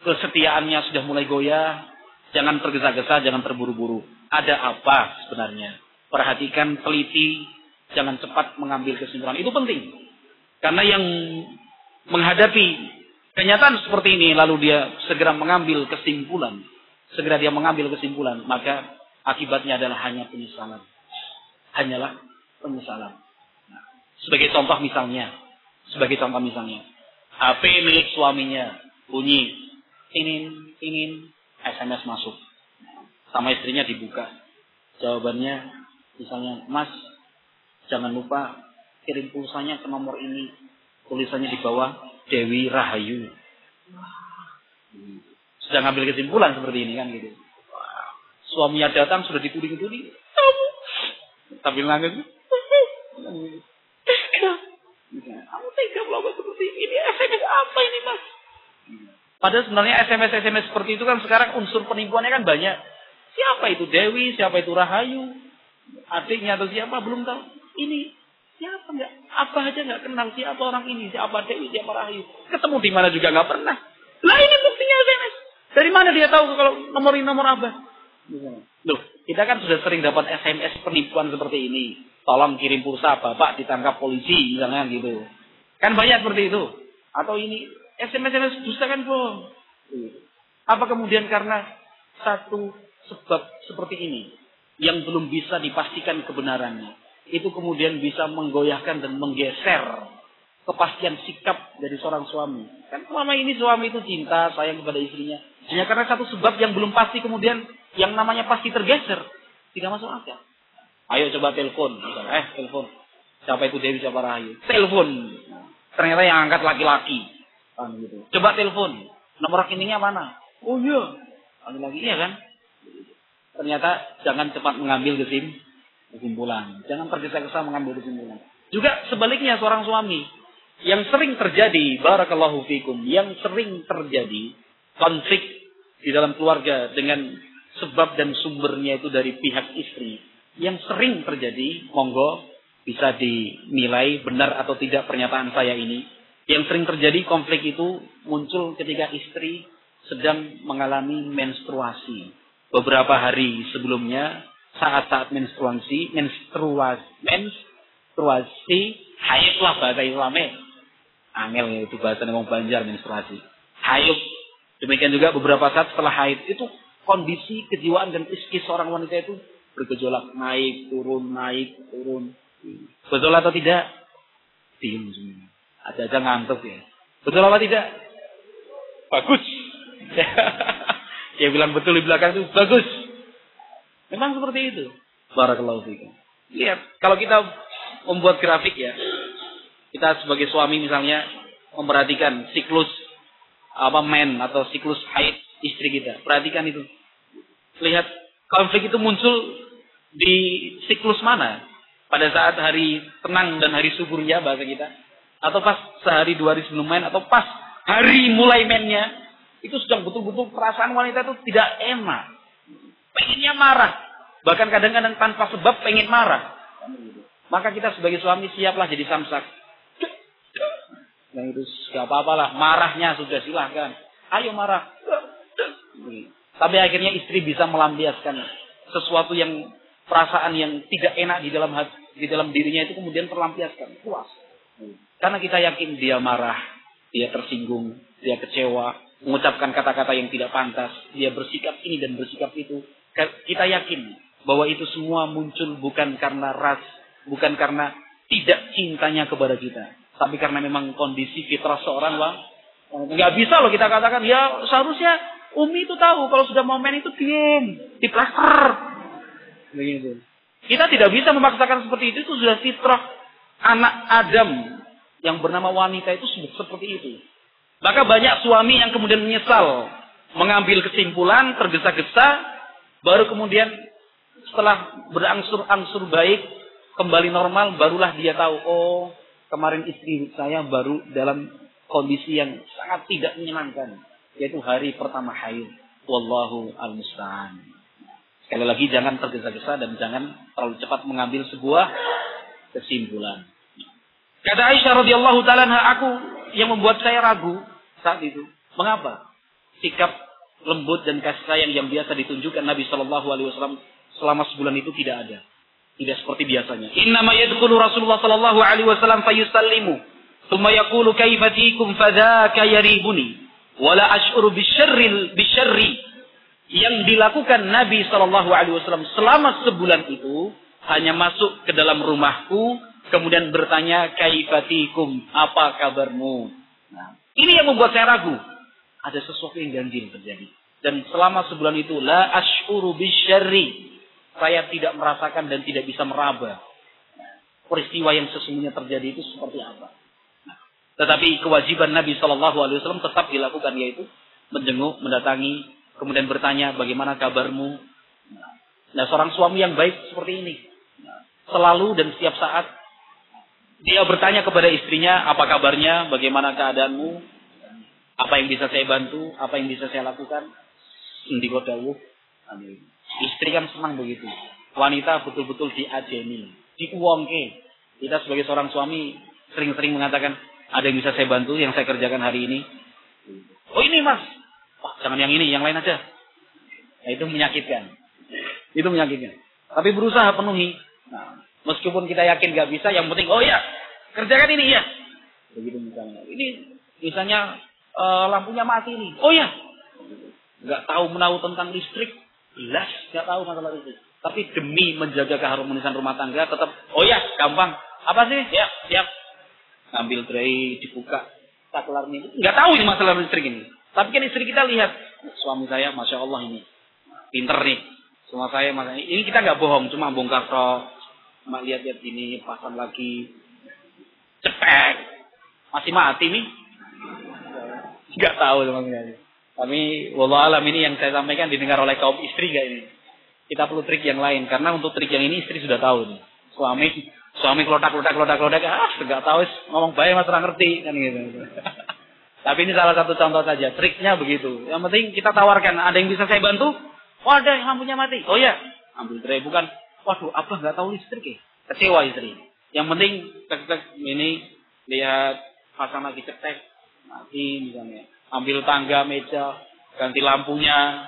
kesetiaannya sudah mulai goyah. Jangan tergesa-gesa, jangan terburu-buru. Ada apa sebenarnya? Perhatikan, teliti, jangan cepat mengambil kesimpulan. Itu penting, karena yang menghadapi kenyataan seperti ini lalu dia segera mengambil kesimpulan, maka akibatnya adalah hanya penyesalan. Hanyalah penyesalan. Nah, sebagai contoh misalnya, HP milik suaminya bunyi, ingin SMS masuk. Sama istrinya dibuka. Jawabannya misalnya, Mas, jangan lupa kirim pulsanya ke nomor ini. Tulisannya di bawah, Dewi Rahayu. Sudah ngambil kesimpulan seperti ini kan gitu. Suaminya datang sudah dituding-tuding. Sambil nangis. Kamu tega melakukan seperti ini? SMS apa ini, Mas? Padahal sebenarnya SMS seperti itu kan sekarang unsur penipuannya kan banyak. Siapa itu Dewi? Siapa itu Rahayu? Adiknya atau siapa? Belum tahu. Ini siapa nggak? Apa aja nggak kenal siapa orang ini? Siapa Dewi? Siapa Rahayu? Ketemu di mana juga nggak pernah. Lah ini buktinya SMS. Dari mana dia tahu kalau nomor ini nomor apa? Loh, kita kan sudah sering dapat SMS penipuan seperti ini. Tolong kirim pulsa Bapak ditangkap polisi, misalnya gitu. Kan banyak seperti itu. Atau ini SMS dusta kan bohong. Apa kemudian karena satu sebab seperti ini yang belum bisa dipastikan kebenarannya, itu kemudian bisa menggoyahkan dan menggeser kepastian sikap dari seorang suami. Kan selama ini suami itu cinta, sayang kepada istrinya. Hanya karena satu sebab yang belum pasti kemudian yang namanya pasti tergeser. Tidak masuk akal. Ayo coba telepon. Telepon. Siapa itu Dewi, siapa Rahayu? Telepon. Ternyata yang angkat laki-laki. Gitu. Coba telepon. Nomor rekeningnya mana? Oh iya. Laki-laki, iya kan? Ternyata jangan cepat mengambil kesimpulan. Jangan tergesa-gesa mengambil kesimpulan. Juga sebaliknya seorang suami yang sering terjadi, barakallahu fikum, yang sering terjadi konflik di dalam keluarga dengan sebab dan sumbernya itu dari pihak istri. Yang sering terjadi, monggo bisa dinilai benar atau tidak pernyataan saya ini. Yang sering terjadi konflik itu muncul ketika istri sedang mengalami menstruasi. Beberapa hari sebelumnya, saat-saat menstruasi, haid lah bahasa Islamnya. Angel itu bahasa ngomong Banjar, menstruasi. Haid. Demikian juga beberapa saat setelah haid itu kondisi kejiwaan dan psikis seorang wanita itu bergejolak, naik, turun. Betul atau tidak? Diam semua. Ada ngantuk ya. Betul apa tidak? Bagus. Dia bilang betul di belakang itu bagus. Memang seperti itu. Barakallahu fikum. Lihat, kalau kita membuat grafik ya, kita sebagai suami misalnya memperhatikan siklus men atau siklus haid istri kita. Perhatikan itu. Lihat konflik itu muncul di siklus mana? Pada saat hari tenang dan hari suburnya bahasa kita, atau pas sehari 2 hari sebelum men, atau pas hari mulai mennya. Itu sedang betul-betul perasaan wanita itu tidak enak. Pengennya marah. Bahkan kadang-kadang tanpa sebab pengen marah. Maka kita sebagai suami siaplah jadi samsak. Yang itu gak apa-apalah. Marahnya sudah silahkan. Ayo marah. Tapi akhirnya istri bisa melampiaskan sesuatu yang perasaan yang tidak enak di dalam dirinya itu kemudian terlampiaskan. Puas. Karena kita yakin dia marah. Dia tersinggung. Dia kecewa. Mengucapkan kata-kata yang tidak pantas, dia bersikap ini dan bersikap itu. Kita yakin bahwa itu semua muncul bukan karena bukan karena tidak cintanya kepada kita, tapi karena memang kondisi fitrah seorang nggak bisa loh kita katakan ya seharusnya Umi itu tahu kalau sudah momen itu diem, diplaster. Begitu. Kita tidak bisa memaksakan seperti itu sudah fitrah anak Adam yang bernama wanita itu seperti itu. Maka banyak suami yang kemudian menyesal, mengambil kesimpulan, tergesa-gesa, baru kemudian setelah berangsur-angsur baik, kembali normal, barulah dia tahu, oh kemarin istri saya baru dalam kondisi yang sangat tidak menyenangkan, yaitu hari pertama haid. Wallahu al-musta'an. Sekali lagi jangan tergesa-gesa dan jangan terlalu cepat mengambil sebuah kesimpulan. Kata Aisyah radhiyallahu ta'ala anha, aku yang membuat saya ragu saat itu. Mengapa? Sikap lembut dan kasih sayang yang biasa ditunjukkan Nabi Shallallahu Alaihi Wasallam selama sebulan itu tidak ada. Tidak seperti biasanya. Innama yadkhulu Rasulullah Shallallahu Alaihi Wasallam fayusallimu, thumma yaqulu kaifa tikum fadzaka yaribuni, wala ash'uru bisyarri. Yang dilakukan Nabi Shallallahu Alaihi Wasallam selama sebulan itu hanya masuk ke dalam rumahku, kemudian bertanya kaifatikum, apa kabarmu. Nah, ini yang membuat saya ragu. Ada sesuatu yang ganjil terjadi. Dan selama sebulan itu la asy'uru bisyarri. Saya tidak merasakan dan tidak bisa meraba peristiwa yang sesungguhnya terjadi itu seperti apa. Nah, tetapi kewajiban Nabi Shallallahu Alaihi Wasallam tetap dilakukan, yaitu menjenguk, mendatangi, kemudian bertanya bagaimana kabarmu. Nah, seorang suami yang baik seperti ini, selalu dan setiap saat dia bertanya kepada istrinya, apa kabarnya, bagaimana keadaanmu, apa yang bisa saya bantu, apa yang bisa saya lakukan. Istri kan senang begitu. Wanita betul-betul diajeni, diuangke. Kita sebagai seorang suami sering-sering mengatakan, ada yang bisa saya bantu, yang saya kerjakan hari ini. Oh ini mas, wah jangan yang ini, yang lain aja. Nah, itu menyakitkan. Itu menyakitkan. Tapi berusaha penuhi. Nah, meskipun kita yakin gak bisa, yang penting, oh ya, kerjakan ini ya. Begitu misalnya. Ini misalnya lampunya mati ini. Oh ya, gak tahu menahu tentang listrik, jelas gak tahu masalah listrik. Tapi demi menjaga keharmonisan rumah tangga, tetap, oh ya, gampang. Apa sih? Ya, siap. Ambil tray, dibuka, saklar ini. Nggak tahu ini masalah listrik ini. Tapi kan istri kita lihat, suami saya, Masya Allah ini, pinter nih. Suami saya, ini kita nggak bohong, cuma bongkar tok. Cuma lihat-lihat ini, pasang lagi. Cepet. Masih mati nih. Nggak tahu teman-teman. Tapi wallah alam ini yang saya sampaikan didengar oleh kaum istri gak ini. Kita perlu trik yang lain. Karena untuk trik yang ini istri sudah tahu nih. Suami kelodak, nggak tahu, ngomong baik mas orang ngerti kan gitu. Tapi ini salah satu contoh saja. Triknya begitu. Yang penting kita tawarkan. Ada yang bisa saya bantu? Oh ada yang lampunya mati. Oh ya. Ambil tray. Bukan. Waduh apa nggak tahu listrik ya. Kecewa istri. Yang penting tek ini lihat pasang lagi cetek. Mati misalnya. Ambil tangga, meja. Ganti lampunya.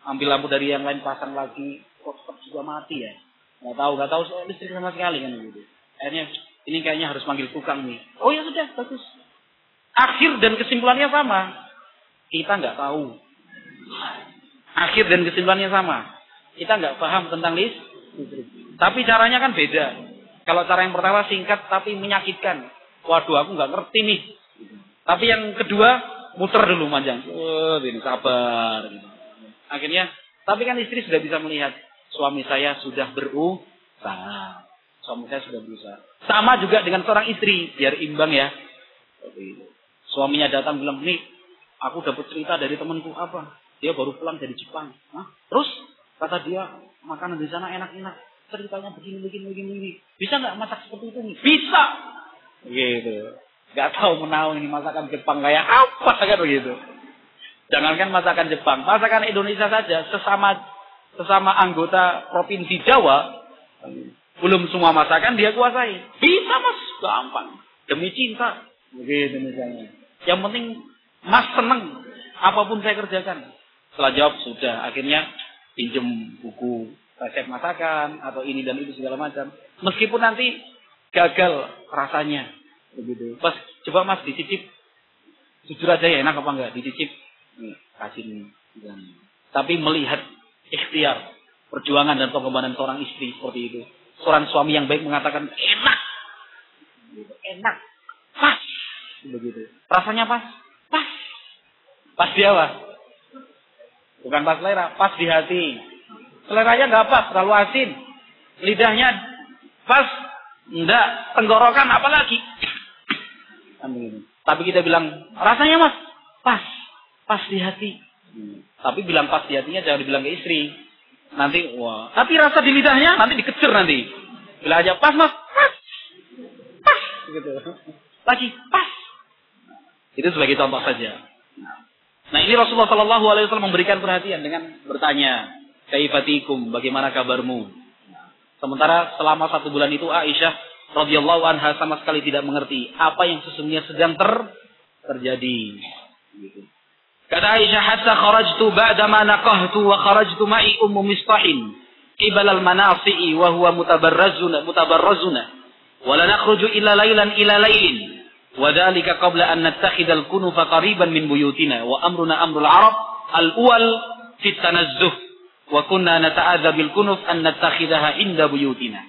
Ambil lampu dari yang lain pasang lagi. Kok juga mati ya. Nggak tahu soal listrik sama sekali kan gitu. Akhirnya ini kayaknya harus manggil tukang nih. Oh ya sudah bagus. Akhir dan kesimpulannya sama. Kita nggak tahu. Akhir dan kesimpulannya sama. Kita nggak paham tentang listrik. Tapi caranya kan beda. Kalau cara yang pertama singkat tapi menyakitkan. Waduh aku nggak ngerti nih. Tapi yang kedua muter dulu panjang. Ini sabar. Akhirnya, tapi kan istri sudah bisa melihat. Suami saya sudah berusaha. Suami saya sudah berusaha. Sama juga dengan seorang istri. Biar imbang ya. Suaminya datang bilang, nih, aku dapat cerita dari temanku apa? Dia baru pulang dari Jepang. Hah? Terus, kata dia, makanan di sana enak-enak. Ceritanya begini. Bisa nggak masak seperti itu nih? Bisa! Gitu. Nggak tahu menahu ini masakan Jepang kayak apa kan begitu. Jangankan masakan Jepang. Masakan Indonesia saja. Sesama anggota Provinsi Jawa, belum semua masakan dia kuasai. Bisa mas, gampang. Demi cinta. Begitu misalnya. Yang penting mas seneng. Apapun saya kerjakan. Setelah jawab, sudah. Akhirnya pinjem buku resep masakan. Atau ini dan itu segala macam. Meskipun nanti gagal rasanya. Begitu. Pas, coba mas dicicip. Jujur aja ya, enak apa enggak? Dicicip. Kasih nih. Tapi melihat ikhtiar, perjuangan dan pengorbanan seorang istri seperti itu. Seorang suami yang baik mengatakan enak, pas, begitu. Rasanya pas. Pas di apa? Bukan pas selera, pas di hati. Seleranya nggak pas, terlalu asin. Lidahnya pas, enggak, tenggorokan apalagi. Tapi kita bilang rasanya mas, pas di hati. Tapi bilang pas di hatinya jangan dibilang ke istri. Nanti wah. Tapi rasa di lidahnya nanti dikejar nanti. Bilang aja pas mas, pas. Gitu. Lagi pas. Itu sebagai contoh saja. Nah ini Rasulullah SAW memberikan perhatian dengan bertanya, kaifatikum, bagaimana kabarmu? Sementara selama 1 bulan itu Aisyah radhiyallahu anha sama sekali tidak mengerti apa yang sesungguhnya sedang terjadi. Gitu. Kata Aisyah, hatta kharajtu ba'dama naqahtu wa kharajtu ma'i ummu mistahin qibala al-manasi'i wa huwa mutabarrazuna wa la nakhruju illa laylan ila laylin wa dhalika qabla an nattakhidha al-kunufa qariban min buyutina wa amruna amrul arab al-awwal fi at-tanazzuh wa kunna nata'adza bil kunuf an nattakhidaha inda buyutina.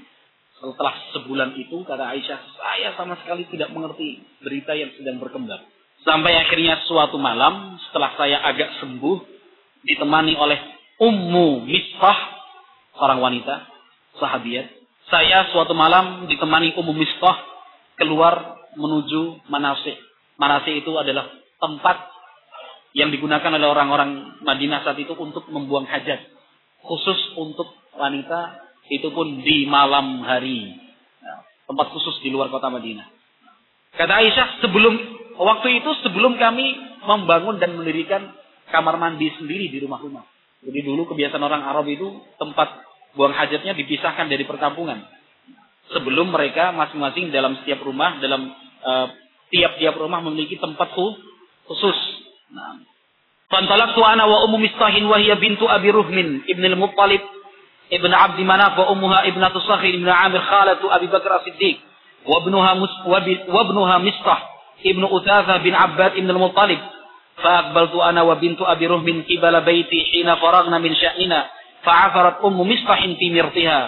Setelah sebulan itu kata Aisyah, saya sama sekali tidak mengerti berita yang sedang berkembang. Sampai akhirnya suatu malam setelah saya agak sembuh ditemani oleh Ummu Mistah, seorang wanita sahabiat. Saya suatu malam ditemani Ummu Mistah keluar menuju Manasik. Manasik itu adalah tempat yang digunakan oleh orang-orang Madinah saat itu untuk membuang hajat. Khusus untuk wanita, itu pun di malam hari. Tempat khusus di luar kota Madinah. Kata Aisyah, sebelum kami membangun dan mendirikan kamar mandi sendiri di rumah-rumah. Jadi dulu kebiasaan orang Arab itu tempat buang hajatnya dipisahkan dari perkampungan. Sebelum mereka masing-masing dalam setiap rumah, tiap-tiap rumah memiliki tempat khusus. Nah, fantalaqtu ana wa ummu Mistahin wa hiya bintu Abi Ruhmin ibn al-Muttalib ibn Abdi Manaf wa ummuha ibnatu Sakhir ibn Amir khalatu Abi Bakar As-Siddiq wa ibnuha Mistah ibn Uthatha bin Abbad ibn al-Muttalib fa aqbaltu ana wa bintu Abi Ruhmin qibala baiti hina faragna min sya'nina fa 'afarat ummu Mistahin fi mirtiha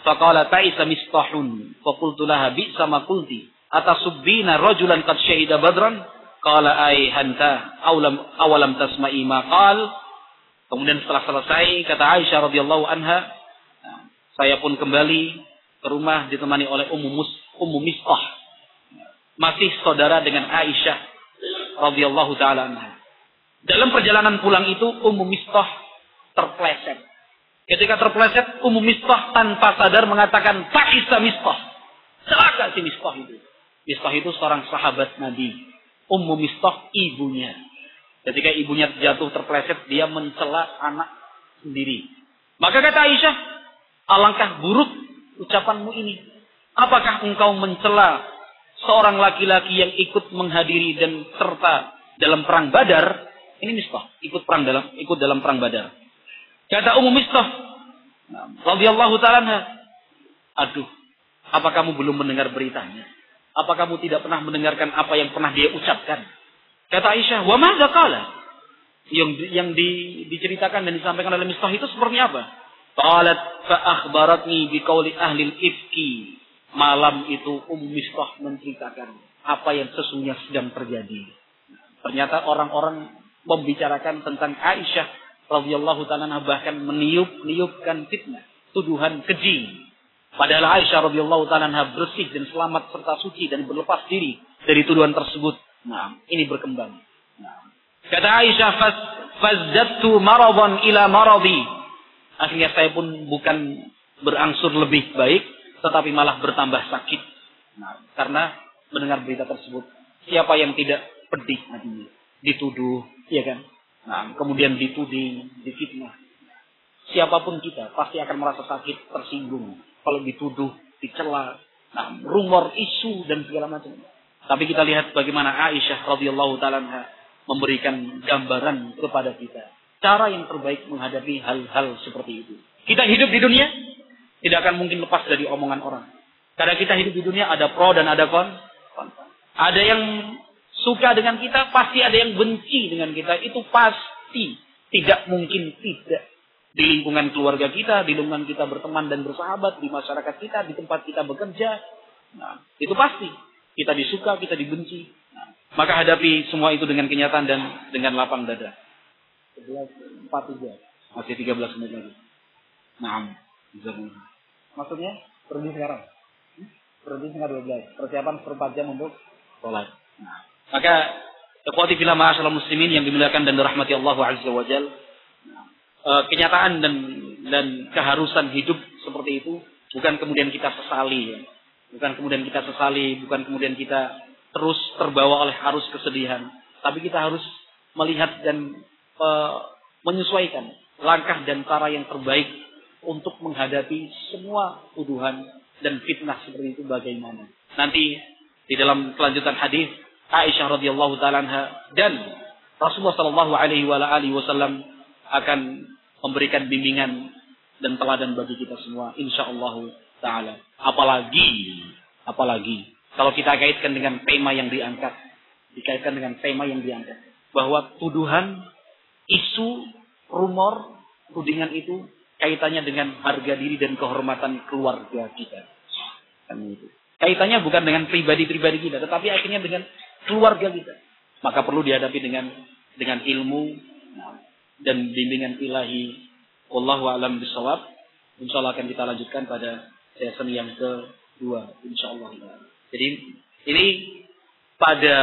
fa qala ta'isa Mistahun fa qultu laha bi'sa ma qulti atasubbina rajulan qad syahida badran? Qala ai hanta awalam tasma'i ma qal. Kemudian setelah selesai, kata Aisyah radhiyallahu anha, saya pun kembali ke rumah ditemani oleh Ummu Mistah, masih saudara dengan Aisyah radhiyallahu taala anha. Dalam perjalanan pulang itu Ummu Mistah terpleset. Ketika terpleset, Ummu Mistah tanpa sadar mengatakan, "Ta'isa Mistah." Celaka si Mistah itu. Mistah itu seorang sahabat Nabi. Ummu Mistah ibunya. Ketika ibunya jatuh terpleset, dia mencela anak sendiri. Maka kata Aisyah, alangkah buruk ucapanmu ini. Apakah engkau mencela seorang laki-laki yang ikut menghadiri dan serta dalam perang Badar? Ini Mistah, ikut dalam perang Badar. Kata Ummu Mistah radhiyallahu ta'ala anha, aduh, apa kamu belum mendengar beritanya? Apa kamu tidak pernah mendengarkan apa yang pernah dia ucapkan? Kata Aisyah, wa madza qala? Yang diceritakan dan disampaikan oleh Mistah itu seperti apa? Qalat fa akhbaratni bi qauli ahli al-ifki. Malam itu Mistah menceritakan apa yang sesungguhnya sedang terjadi. Ternyata orang-orang membicarakan tentang Aisyah radhiyallahu ta'ala bahkan meniupkan fitnah, tuduhan keji. Padahal Aisyah radhiyallahu ta'ala bersih dan selamat serta suci dan berlepas diri dari tuduhan tersebut. Nah, ini berkembang. Nah, kata Aisyah, fazzattu maradan ila maradi. Akhirnya saya pun bukan berangsur lebih baik, tetapi malah bertambah sakit. Nah, karena mendengar berita tersebut. Siapa yang tidak pedih hatinya? Dituduh, ya kan? Nah, kemudian dituding, difitnah. Siapapun kita pasti akan merasa sakit, tersinggung. Kalau dituduh, dicela, nah, rumor, isu dan segala macam. Tapi kita lihat bagaimana Aisyah radhiyallahu ta'ala memberikan gambaran kepada kita cara yang terbaik menghadapi hal-hal seperti itu. Kita hidup di dunia tidak akan mungkin lepas dari omongan orang. Karena kita hidup di dunia ada pro dan ada kontra. Ada yang suka dengan kita, pasti ada yang benci dengan kita. Itu pasti, tidak mungkin tidak. Di lingkungan keluarga kita, di lingkungan kita berteman dan bersahabat, di masyarakat kita, di tempat kita bekerja. Nah, itu pasti. Kita disuka, kita dibenci. Nah, maka hadapi semua itu dengan kenyataan dan dengan lapang dada. 11.43. Masih 13 menit lagi. Nah, maksudnya pergi sekarang. Pergi setengah 12. Persiapan 4 jam untuk sholat. Nah, maka ikhwati fillah ma'asyiral muslimin yang dimuliakan dan dirahmati Allah azza wa jalla. Kenyataan dan keharusan hidup seperti itu bukan kemudian kita sesali, ya. Bukan kemudian kita terus terbawa oleh arus kesedihan, tapi kita harus melihat dan menyesuaikan langkah dan cara yang terbaik untuk menghadapi semua tuduhan dan fitnah seperti itu bagaimana. Nanti di dalam kelanjutan hadis Aisyah radhiyallahu ta'ala anha dan Rasulullah sallallahu alaihi wasallam akan memberikan bimbingan dan teladan bagi kita semua insyaallah taala. Apalagi kalau kita kaitkan dengan tema yang diangkat, bahwa tuduhan, isu, rumor, tudingan itu kaitannya dengan harga diri dan kehormatan keluarga kita. Kaitannya bukan dengan pribadi-pribadi kita, tetapi akhirnya dengan keluarga kita. Maka perlu dihadapi dengan ilmu dan bimbingan ilahi. Wallahu a'lam bishawab. Insyaallah akan kita lanjutkan pada sesi yang kedua insyaallah. Jadi ini pada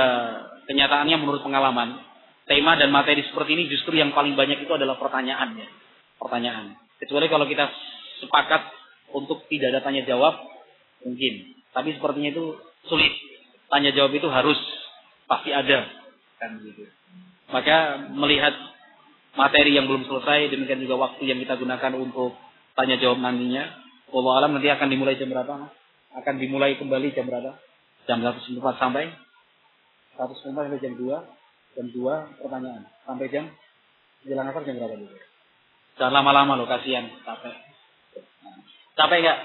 kenyataannya menurut pengalaman, tema dan materi seperti ini justru yang paling banyak itu adalah pertanyaan. Kecuali kalau kita sepakat untuk tidak ada tanya jawab, mungkin. Tapi sepertinya itu sulit. Tanya jawab itu harus pasti ada, kan gitu. Maka melihat materi yang belum selesai, demikian juga waktu yang kita gunakan untuk tanya jawab nantinya. Wallahu alam, nanti akan dimulai jam berapa? Akan dimulai kembali jam berapa? Jam 1.04 sampai 1.04 sampai jam 2. Jam 2 pertanyaan. Sampai jam jelang asar jam berapa dulu? Jangan lama-lama loh, kasihan, capek enggak?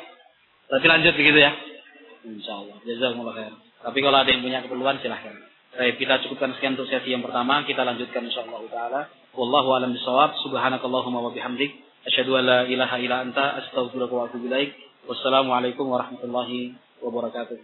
Berarti lanjut begitu ya? Insyaallah. Jazakumullah khair. Tapi kalau ada yang punya keperluan silahkan. Baik, kita cukupkan sekian untuk sesi yang pertama. Kita lanjutkan insyaallah taala. Wallahu a'lam bishawab. Subhanakallahumma wa bihamdik, asyhadu an la ilaha illa anta, astaghfiruka wa atubu ilaik. Wassalamualaikum warahmatullahi wabarakatuh.